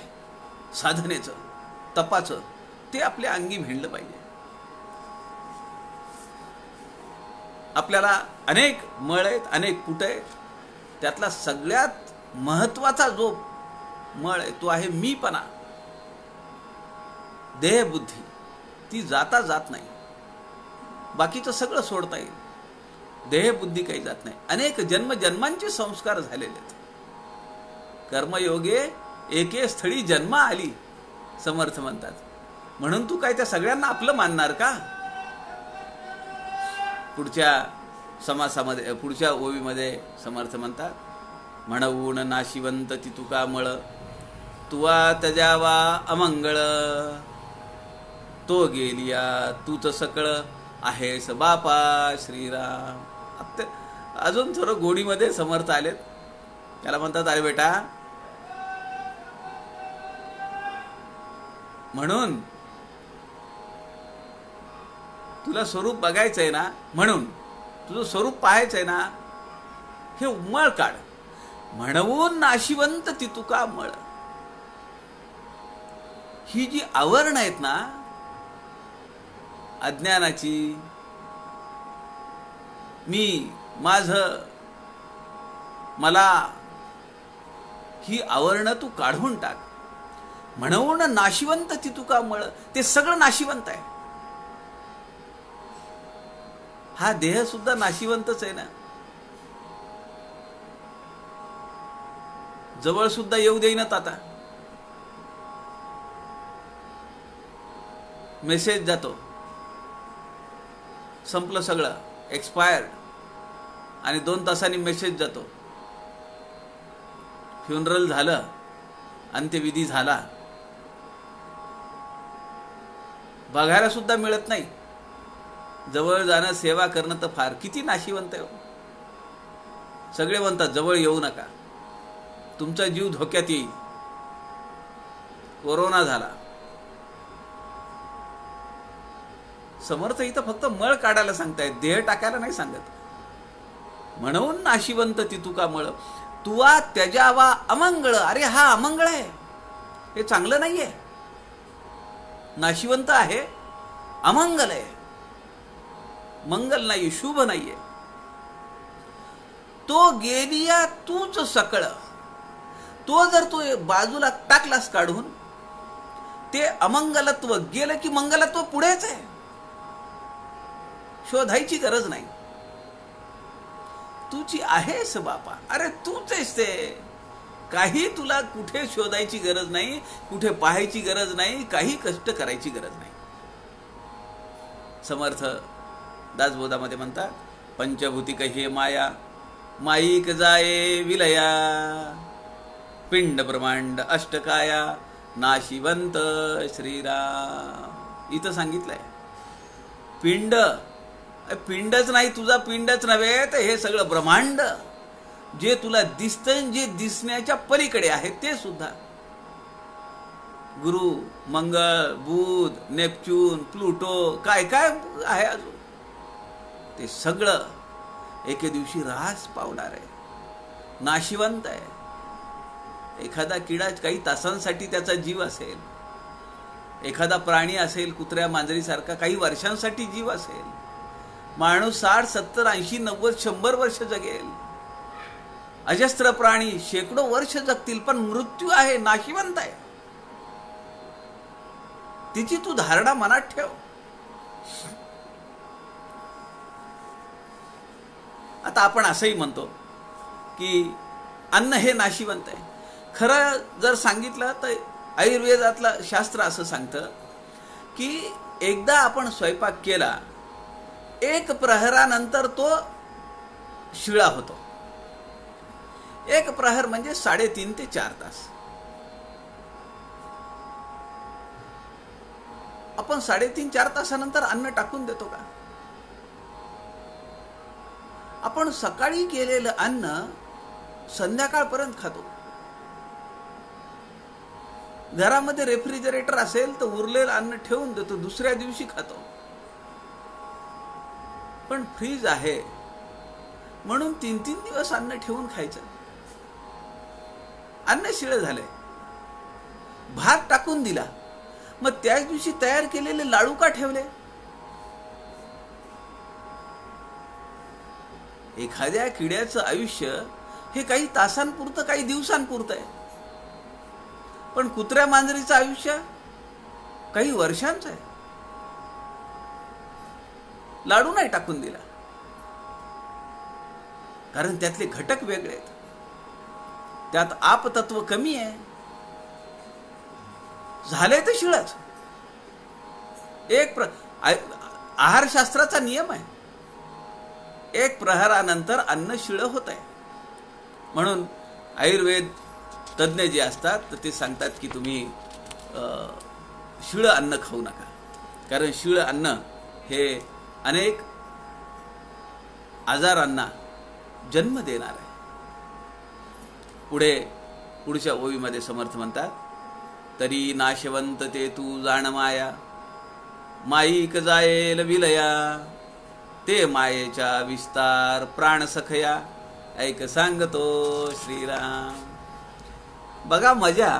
साधनेचं, तपाचं, ते आपल्या अंगी भिडलं पाहिजे. आपल्याला अनेक मळ आहेत, अनेक पुट आहेत. त्यातला सगळ्यात महत्वाचा जो मळ आहे तो आहे मीपणा, देहबुद्धी. ती जाता जात नाही. बाकीचं सगळं सोडता येईल, देहबुद्धी काही जात नाही. अनेक जन्मजन्मांचे संस्कार झालेले आहेत. कर्मयोगे एके स्थळी जन्म आली, समर्थ म्हणतात. म्हणून तू काय त्या सगळ्यांना आपलं मानणार का? पुढच्या समासामध्ये, पुढच्या ओवीमध्ये समर्थ म्हणतात, म्हणून नाशिवंत ती तुका मळ, तुवा तजावा अमंगळ, तो गेलिया तूच सकळ, आहेस बापा श्रीराम. अजून थोडं गोडीमध्ये समर्थ आलेत. त्याला म्हणतात, अरे बेटा, म्हणून तुला स्वरूप बघायचंय ना, म्हणून तुझं स्वरूप पाहायचंय ना, हे मळ काढ. म्हणून नाशिवंत ती तुका मळ. ही जी आवरण आहेत ना अज्ञानाची, मी, माझं, मला, ही आवरण तू काढून टाक. म्हणून नाशिवंत ती तुका मळ. ते सगळं नाशिवंत आहे. हा देह सुद्धा नाशिवंतच आहे ना. जवळ सुद्धा येऊ देईनात. आता मेसेज जातो, संपलं सगळं, एक्सपायर्ड, आणि 2 तासांनी मेसेज जातो, फ्युनरल झालं, अंत्यविधी झाला. बघायला सुद्धा मिळत नाही. जवळ जाणं, सेवा करणं तर फार किती नाशिवंत आहे. सगळे म्हणतात जवळ येऊ नका, तुमचा जीव धोक्यात येईल. कोरोना झाला. समर्थ इथं फक्त मळ काढायला सांगतायत, देह टाकायला नाही सांगत. म्हणून नाशिवंत ती तुका मळ, तुवा त्याजावा अमंगळ. अरे हा अमंगळ आहे, हे चांगलं नाहीये. नाशिवंत आहे, अमंगल आहे, मंगल नाही, शुभ नाहीये. तो गेलिया तूच सकळ. तो जर तो बाजूला टाकलास काढून, ते अमंगलत्व गेलं की मंगलत्व पुढेच आहे. शोधायची गरज नाही. तुची आहेस बापा. अरे तूच आहेस ते. काही तुला कुठे शोधायची गरज नाही, कुठे पाहायची गरज नाही, काही कष्ट करायची गरज नाही. समर्थ दासबोधामध्ये म्हणतात, पंचभूतिक हे माया, माईक जाये विलया, पिंड ब्रह्मांड अष्टकाया, नाशिवंत श्रीराम. इथं सांगितलंय पिंड. पिंडच नाही, तुझा पिंडच नव्हे, तर हे सगळं ब्रह्मांड जे तुला दिसतंय, जे दिसण्याच्या पलीकडे आहे, ते सुद्धा गुरु, मंगळ, बुध, नेपच्यून, प्लुटो, काय काय आहे अजून, ते सगळं एके दिवशी ऱ्हास पावणार आहे, नाशिवंत आहे. एखादा किडा काही तासांसाठी त्याचा जीव असेल, एखादा प्राणी असेल कुत्र्या मांजरीसारखा काही वर्षांसाठी जीव असेल. माणूस 60, 70, 80, 90, 100 वर्ष जगेल. अजस्त्र प्राणी शेकडो वर्ष जगतील, पण मृत्यू आहे, नाशिवंत आहे. तिची तू धारणा मनात ठेव. आता आपण असंही म्हणतो की अन्न हे नाशिवंत आहे. खरं जर सांगितलं तर आयुर्वेदातलं शास्त्र असं सांगतं की एकदा आपण स्वयंपाक केला, 1 प्रहरानंतर तो शिळा होतो. 1 प्रहर म्हणजे 3.5 ते 4 तास. आपण 3.5-4 तासानंतर अन्न टाकून देतो का? आपण सकाळी केलेलं अन्न संध्याकाळपर्यंत खातो. घरामध्ये रेफ्रिजरेटर असेल तर उरलेलं अन्न ठेवून देतो, दुसऱ्या दिवशी खातो. पण फ्रीज आहे म्हणून 3-3 दिवस अन्न ठेवून खायचं. अन्न शिळं झालंय, भात टाकून दिला, मग त्याच दिवशी तयार केलेले लाडू का ठेवले? एखाद्या किड्याचं आयुष्य हे काही तासांपुरतं, काही दिवसांपुरतं आहे. पण कुत्र्या मांजरीचं आयुष्य काही वर्षांचं आहे. लाडू नाही टाकून दिला कारण त्यातले घटक वेगळे आहेत, त्यात आपतत्व कमी आहे. झालंय तर शिळच. आहारशास्त्राचा नियम आहे, 1 प्रहरानंतर अन्न शिळं होत आहे. म्हणून आयुर्वेद तज्ज्ञ जे असतात तर ते सांगतात की तुम्ही शिळं अन्न खाऊ नका, कारण शिळं अन्न हे अनेक आजारांना जन्म देणार आहे. पुढच्या ओवीमध्ये समर्थ म्हणतात, तरी नाशवंत ते तू जाण माया, माईक जायेल विलया, ते मायेच्या विस्तार प्राण सखया, ऐक सांगतो श्रीराम. बघा मजा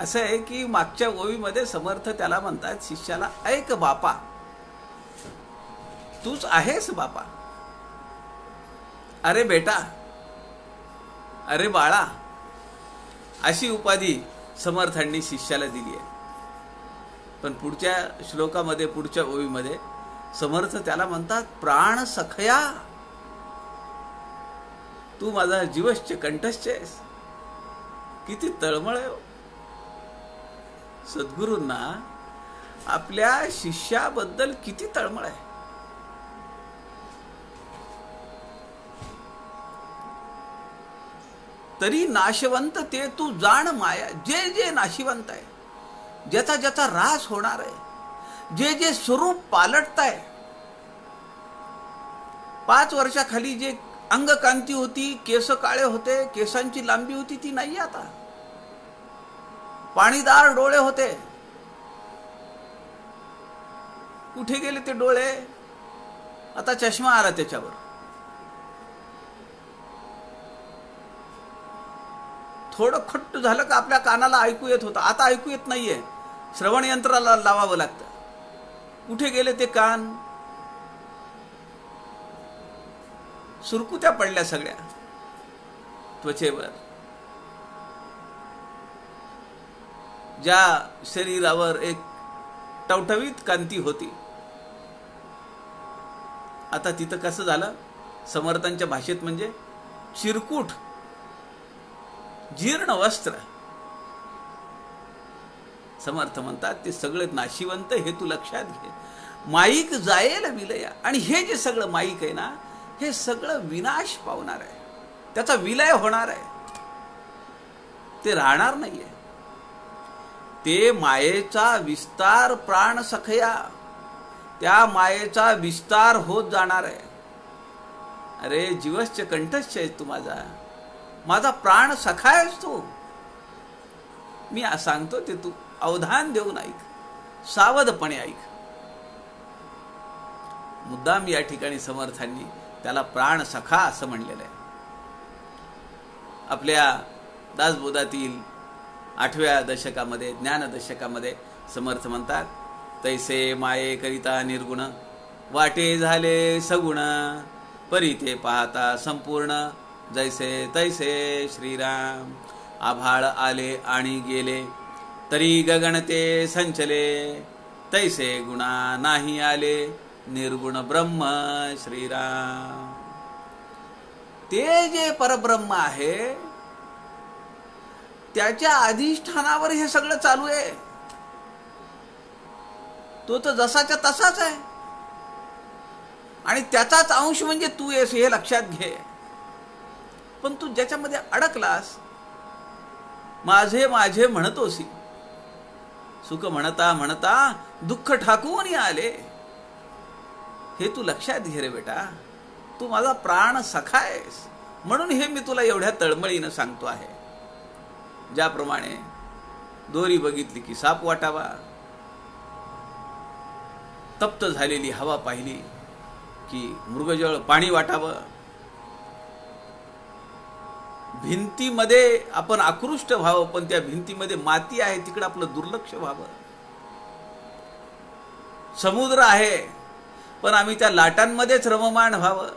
असं आहे की मागच्या ओवीमध्ये समर्थ त्याला म्हणतात शिष्याला, ऐक बापा, तूच आहेस बापा. अरे बेटा, अरे बाळा, अशी उपाधी समर्थांनी शिष्याला दिली आहे. पण पुढच्या श्लोकामध्ये, पुढच्या ओवीमध्ये समर्थ त्याला म्हणतात, प्राण सखया, तू माझा जीवश्च कंठश्च आहेस. किती तळमळ आहे सद्गुरूंना आपल्या शिष्याबद्दल, किती तळमळ आहे. तरी नाशवंत ते तू जाण माया, जे जे नाशिवंत आहे, ज्याचा ज्याचा ऱ्हास होणार आहे, जे जे स्वरूप पालटत आहे. 5 वर्षाखाली जे अंगकांती होती, केस काळे होते, केसांची लांबी होती, ती नाही आता. पाणीदार डोळे होते, कुठे गेले ते डोळे? आता चष्मा आला त्याच्यावर. थोडं खट्ट झालं का आपल्या कानाला ऐकू येत होतं, आता ऐकू येत नाहीये, श्रवण यंत्राला लावावं लागतं. कुठे गेले ते कान? सुरकुत्या पडल्या सगळ्या त्वचेवर. ज्या शरीरावर एक टवटवीत कांती होती, आता तिथं कसं झालं? समर्थांच्या भाषेत म्हणजे चिरकुट, जीर्ण वस्त्र. समर्थ म्हणतात ते सगळे नाशिवंत, हे तू लक्षात घे. माईक जायेल विलया, आणि हे जे सगळं माईक आहे ना, हे सगळं विनाश पावणार आहे, त्याचा विलय होणार आहे, ते राहणार नाहीये. ते मायेचा विस्तार प्राण सखया, त्या मायेचा विस्तार होत जाणार आहे. अरे जीवश्च कंठश्च आहे तू माझा, माझा प्राण सखा आहेस तू. मी सांगतो ते तू अवधान देऊन ऐक, सावधपणे ऐक. मुद्दाम या ठिकाणी समर्थांनी त्याला प्राण सखा असं म्हणलेलं आहे. आपल्या दासबोधातील 8व्या दशकामध्ये, ज्ञान दशकामध्ये समर्थ म्हणतात, तैसे माये करिता निर्गुण, वाटे झाले सगुण, परी ते पाहता संपूर्ण, जैसे तैसे श्रीराम. आभाळ आले आणि गेले, तरी गगनते संचले, तैसे गुणा नाही आले, निर्गुण ब्रह्म श्रीराम. ते जे परब्रह्म आहे त्याच्या अधिष्ठानावर हे सगळं चालू आहे. तो तर जसाच्या तसाच आहे आणि त्याचाच अंश म्हणजे तू आहेस हे लक्षात घे. पण तू ज्याच्यामध्ये अडकलास, माझे माझे म्हणतोसी, सुख म्हणता म्हणता दुःख ठाकून आले, हे तू लक्षात घे रे बेटा. तू माझा प्राण सखा आहेस, म्हणून हे मी तुला एवढ्या तळमळीनं सांगतो आहे. ज्याप्रमाणे दोरी बघितली की साप वाटावा, तप्त झालेली हवा पाहिली की मृगजळ पाणी वाटावं, भिंतीमध्ये आपण आकृष्ट व्हावं पण त्या भिंतीमध्ये माती आहे तिकडे आपलं दुर्लक्ष व्हावं, समुद्र आहे पण आम्ही त्या लाटांमध्येच रममाण व्हावं,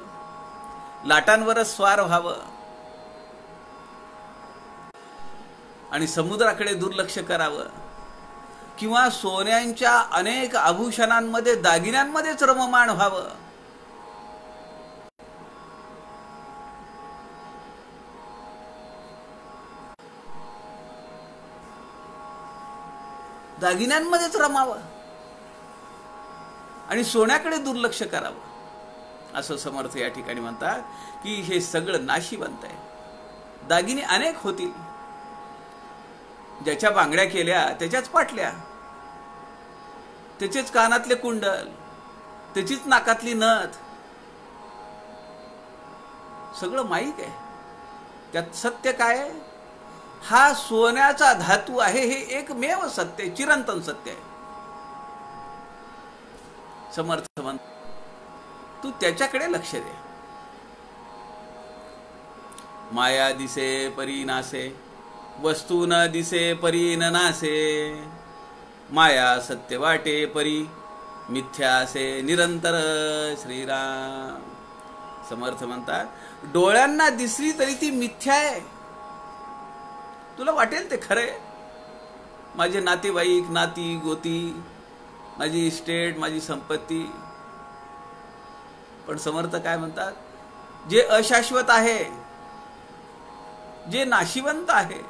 लाटांवरच स्वार व्हावं आणि समुद्राकडे दुर्लक्ष करावं, किंवा सोन्यांच्या अनेक आभूषणांमध्ये दागिन्यांमध्येच रममाण व्हावं. दागिन्यांमध्येच रमावं आणि सोन्याकडे दुर्लक्ष करावं, असं समर्थ या ठिकाणी म्हणतात की हे सगळं नाशिवंत आहे. दागिने अनेक होतील, ज्याच्या बांगड्या केल्या त्याच्याच पाटल्या, त्याचेच कानातले कुंडल, त्याचीच नाकातली नथ, सगळं माईक आहे. त्यात सत्य काय आहे? हा सोन्याचा धातू आहे, हे एकमेव सत्य, चिरंतन सत्य आहे. समर्थ म्हण, तू त्याच्याकडे लक्ष दे. माया दिसे परी नासे, वस्तू न दिसे परी न नासे, माया सत्य वाटे परी, मिथ्यासे निरंतर श्रीराम. समर्थ म्हणतात, डोळ्यांना दिसली तरी ती मिथ्या आहे. तुला वाटेल ते खरंय, माझे नातेवाईक, नाती गोती, माझी इस्टेट, माझी संपत्ती. पण समर्थ काय म्हणतात, जे अशाश्वत आहे, जे नाशिवंत आहे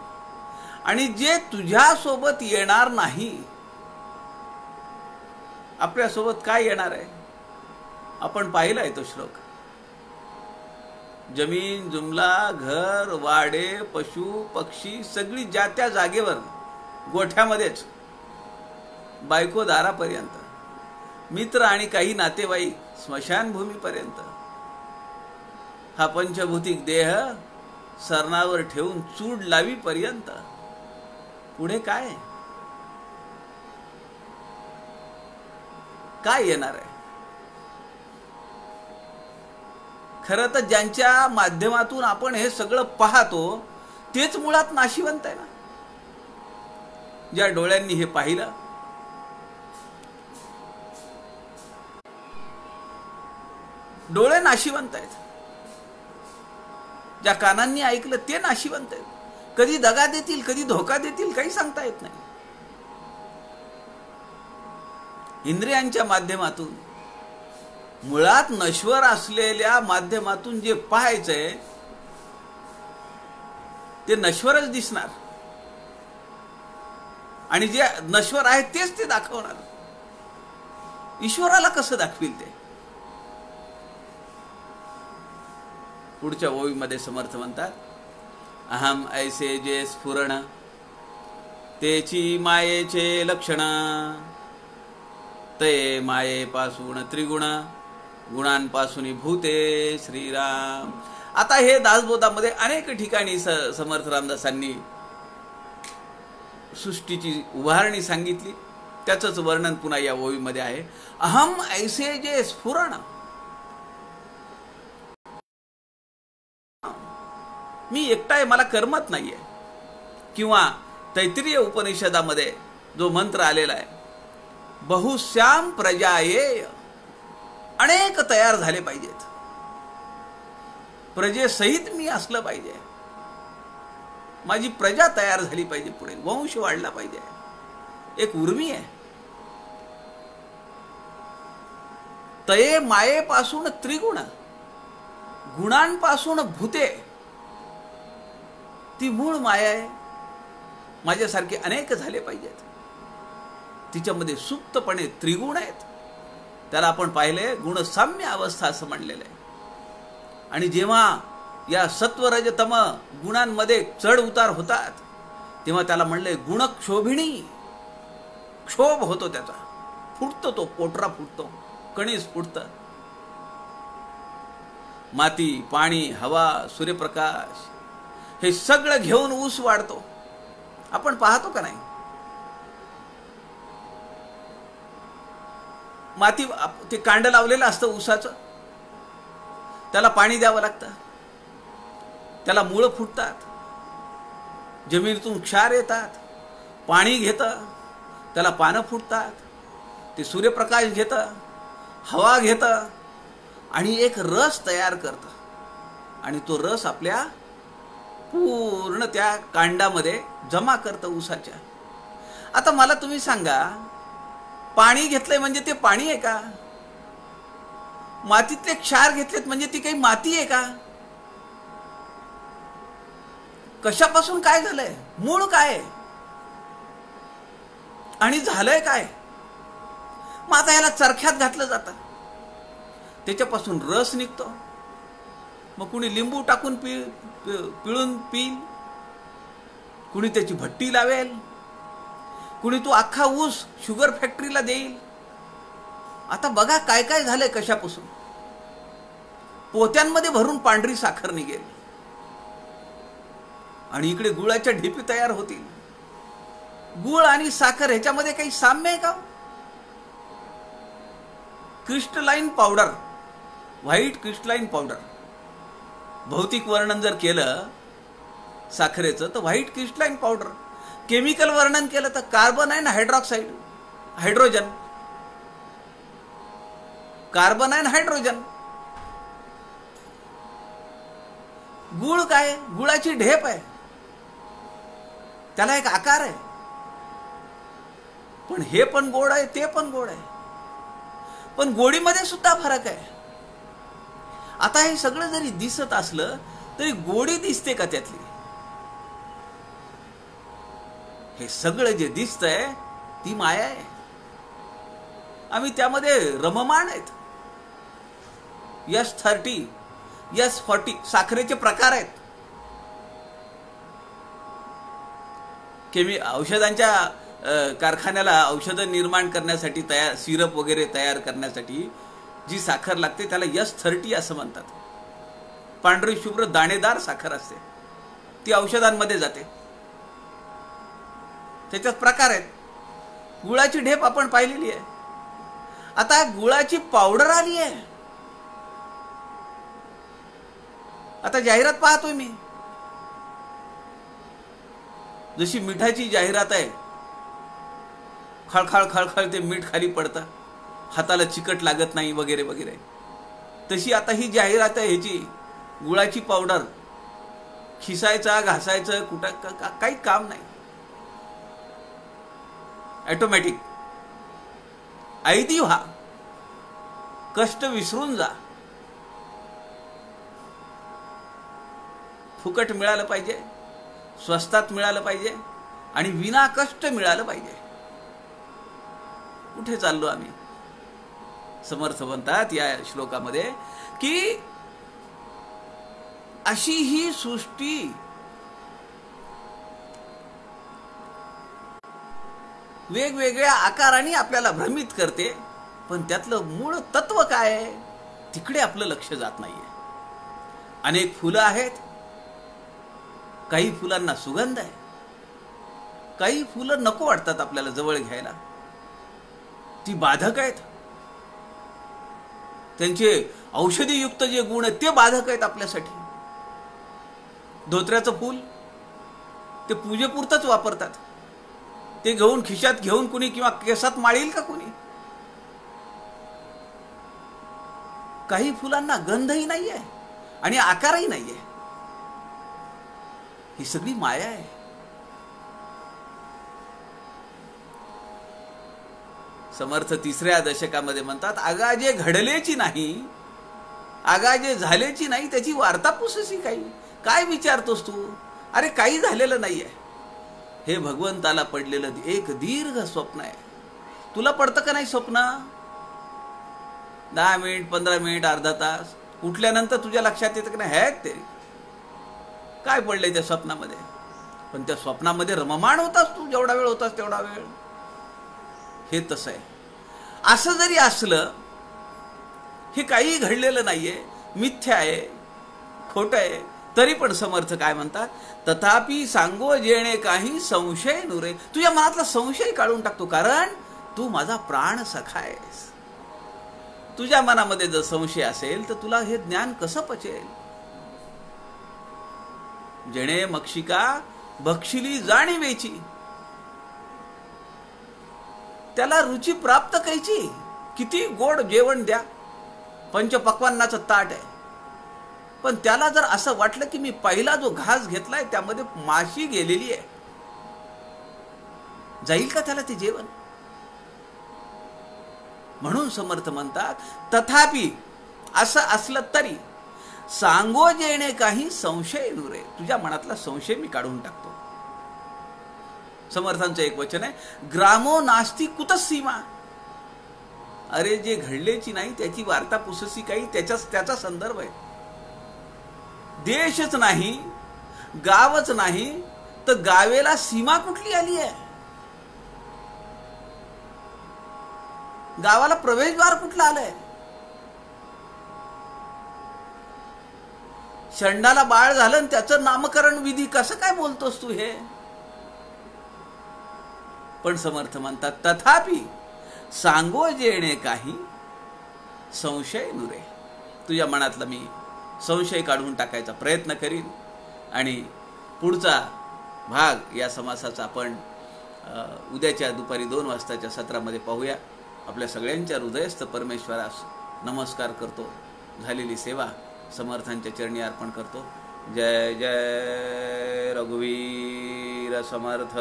आणि जे तुझ्या सोबत येणार नाही. आपल्या सोबत काय येणार आहे? आपण पाहिलाय तो श्लोक. जमीन जुमला, घर, वाडे, पशु पक्षी सगळी ज्या त्या जागेवर, गोठ्यामध्येच, बायको दारापर्यंत, मित्र आणि काही नातेवाईक स्मशानभूमीपर्यंत, हा पंचभौतिक देह सरणावर ठेवून चूड लावीपर्यंत. पुढे काय काय येणार आहे? खरं तर ज्यांच्या माध्यमातून आपण हे सगळं पाहतो तेच मुळात नाशिवंत आहे ना. ज्या डोळ्यांनी हे पाहिलं, डोळे नाशिवंत आहेत. ज्या कानांनी ऐकलं ते नाशिवंत आहेत. कधी दगा देतील, कधी धोका देतील, काही सांगता येत नाही. इंद्रियांच्या माध्यमातून, मुळात नश्वर असलेल्या माध्यमातून जे पाहायचंय ते नश्वरच दिसणार आणि जे नश्वर आहे तेच ते दाखवणार. ईश्वराला कसं दाखविल ते? पुढच्या ओवीमध्ये समर्थ म्हणतात, अहम ऐसे जे स्फुरण, तेची मायेचे लक्षण, ते मायेपासून त्रिगुण, गुणांपासून भूते श्रीराम. आता हे दासबोधामध्ये अनेक ठिकाणी समर्थ रामदासांनी सृष्टीची उभारणी सांगितली. त्याचंच वर्णन पुन्हा या ओवीमध्ये आहे. अहम ऐसे जे स्फुरण, मी एकटा आहे, मला करमत नाहीये. किंवा तैत्तिरीय उपनिषदामध्ये जो मंत्र आलेला आहे, बहुश्याम प्रजाये, अनेक तयार झाले पाहिजेत, प्रजेसहित मी असलं पाहिजे, माझी प्रजा तयार झाली पाहिजे, पुढे वंश वाढला पाहिजे. एक उर्मी आहे. तये मायेपासून त्रिगुण, गुणांपासून भूते, ती मूळ माया आहे. माझ्यासारखे अनेक झाले पाहिजेत. तिच्यामध्ये सुप्तपणे त्रिगुण आहेत. त्याला आपण पाहिले गुणसाम्य अवस्था असं म्हणलेलं आहे. आणि जेव्हा या सत्व रज तम गुणांमध्ये चढ उतार होतात तेव्हा त्याला म्हणलंय गुणक्षोभिणी. क्षोभ होतो त्याचा, फुटतो, तो पोटरा फुटतो, कणीस फुटतं. माती, पाणी, हवा, सूर्यप्रकाश हे सगळं घेऊन ऊस वाढतो. आपण पाहतो का नाही? माती, ते कांड लावलेलं असतं ऊसाचं, त्याला पाणी द्यावं लागतं, त्याला मुळं फुटतात, जमिनीतून क्षार येतात, पाणी घेतं, त्याला पानं फुटतात, ते सूर्यप्रकाश घेतं, हवा घेतं आणि एक रस तयार करतं. आणि तो रस आपल्या पूर्ण त्या कांडामध्ये जमा करतं ऊसाच्या. आता मला तुम्ही सांगा, पाणी घेतलंय म्हणजे ते पाणी आहे का? मातीतले क्षार घेतलेत म्हणजे ती काही माती आहे का? कशापासून काय झालंय? मूळ काय आहे? आणि झालंय काय? मग आता याला चरख्यात घातलं जातं, त्याच्यापासून रस निघतो. मग कुणी लिंबू टाकून पिळून पिईल, कुणी त्याची भट्टी लावेल, कुणी तो अख्खा ऊस शुगर फॅक्टरीला देईल. आता बघा काय काय झालंय. कशापासून? पोत्यांमध्ये भरून पांढरी साखर निघेल आणि इकडे गुळाच्या ढिपी तयार होतील. गुळ आणि साखर ह्याच्यामध्ये काही साम्य आहे का? Crystalline powder, white crystalline powder, भौतिक वर्णन जर केलं साखरेचं तर व्हाईट क्रिस्टलाइन पावडर. केमिकल वर्णन केलं तर कार्बन आहे ना हायड्रॉक्साईड, हायड्रोजन, कार्बन आहे ना हायड्रोजन. गुळ काय? गुळाची ढेप आहे, त्याला एक आकार आहे. पण हे पण गोड आहे, ते पण गोड आहे, पण गोडीमध्ये सुद्धा फरक आहे. आता हे सगळं जरी दिसत असलं तरी गोडी दिसते का त्यातली? हे सगळं जे दिसतंय ती माया आहे. आम्ही त्यामध्ये रममाण आहेत. S30, S40 साखरेचे प्रकार आहेत. औषधांच्या कारखान्याला औषधं निर्माण करण्यासाठी, तयार सिरप वगैरे तयार करण्यासाठी जी साखर लागते त्याला S30 असं म्हणतात. पांढरी शुभ्र दाणेदार साखर असते, ती औषधांमध्ये जाते. त्याच्यात प्रकार आहेत. गुळाची ढेप आपण पाहिलेली आहे. आता गुळाची पावडर आली आहे. आता जाहिरात पाहतोय मी, जशी मिठाची जाहिरात आहे, खळखळ खळखळ ते मीठ खाली पडतं, हाताला चिकट लागत नाही वगैरे वगैरे, तशी आता ही जाहिरात आहे ह्याची. गुळाची पावडर, खिसायचा, घासायचं, कुठं काही काम नाही, ऑटोमॅटिक. ऐदी व्हा, कष्ट विसरून जा. फुकट मिळालं पाहिजे, स्वस्तात मिळालं पाहिजे आणि विना कष्ट मिळालं पाहिजे. कुठे चाललो आम्ही? समर्थ म्हणतात या श्लोकामध्ये की अशी ही सृष्टी वेगवेगळ्या आकाराने आपल्याला भ्रमित करते, पण त्यातलं मूळ तत्व काय आहे तिकडे आपलं लक्ष जात नाहीये. अनेक फुलं आहेत, काही फुलांना सुगंध आहे, काही फुलं नको वाटतात आपल्याला जवळ घ्यायला, ती बाधक आहेत. त्यांचे औषधीयुक्त जे गुण आहेत ते बाधक आहेत आपल्यासाठी. धोत्र्याचं फूल ते पूजेपुरतच वापरतात, ते घेऊन खिशात घेऊन कुणी किंवा केसात माळील का कुणी? काही फुलांना गंधही नाहीये आणि आकारही नाहीये. ही सगळी माया आहे. समर्थ 3ऱ्या दशकामध्ये म्हणतात, आगा जे घडलेची नाही, आगा जे झालेची नाही त्याची वार्ता पुसशी काही. काय विचारतोस तू? अरे काही झालेलं नाहीये. हे भगवंताला पडलेलं एक दीर्घ स्वप्न आहे. तुला पडतं का नाही स्वप्न? 10 मिनिट, 15 मिनिट, अर्धा तास उठल्यानंतर तुझ्या लक्षात येतं की नाही, हे ते काय पडलंय त्या स्वप्नामध्ये. पण त्या स्वप्नामध्ये रममाण होतास तू, जेवढा वेळ होतास तेवढा वेळ. हे तसं आहे. असं जरी असलं, हे काही घडलेलं नाहीये, मिथ्या आहे, खोटं आहे, तरी पण समर्थ काय म्हणतात, तथापि सांगो जेणे काही संशय नुरे. तुझ्या मनातला संशय काढून टाकतो, कारण तू माझा प्राण सखा आहेस. तुझ्या मनामध्ये जर संशय असेल तर तुला हे ज्ञान कसं पचेल. जेणे मक्षिका भक्षिली जाणीवेची, त्याला रुची प्राप्त करायची. किती गोड जेवण द्या, पंचपक्वान्नाचं ताट आहे, पण त्याला जर असं वाटलं की मी पहिला जो घास घेतलाय त्यामध्ये माशी गेलेली आहे, जाईल का त्याला ते जेवण? म्हणून समर्थ म्हणतात, तथापि असं असलं तरी सांगो जेणे काही संशय नुरे. तुझ्या मनातला संशय मी काढून टाकतो. समर्थांचं एक वचन आहे, ग्रामो नास्ती कुतसीमा. अरे जे घडलेची नाही त्याची वार्ता पुससी काही, त्याचा संदर्भ आहे. देशच नाही, गावच नाही, तर गावेला सीमा कुठली आली आहे? गावाला प्रवेशद्वार कुठलं आलंय? षंडाला बाळ झालं आणि त्याचं नामकरण विधी कसं काय बोलतोस तू हे? पण समर्थ म्हणतात, तथापि सांगो जेणे काही संशय नुरे. तुझ्या मनातला मी संशय काढून टाकायचा प्रयत्न करीन. आणि पुढचा भाग या समासाचा आपण उद्याच्या दुपारी 2 वाजताच्या सत्रामध्ये पाहूया. आपल्या सगळ्यांच्या हृदयस्थ परमेश्वरास नमस्कार करतो. झालेली सेवा समर्थांच्या चरणी अर्पण करतो. जय जय रघुवीर समर्थ.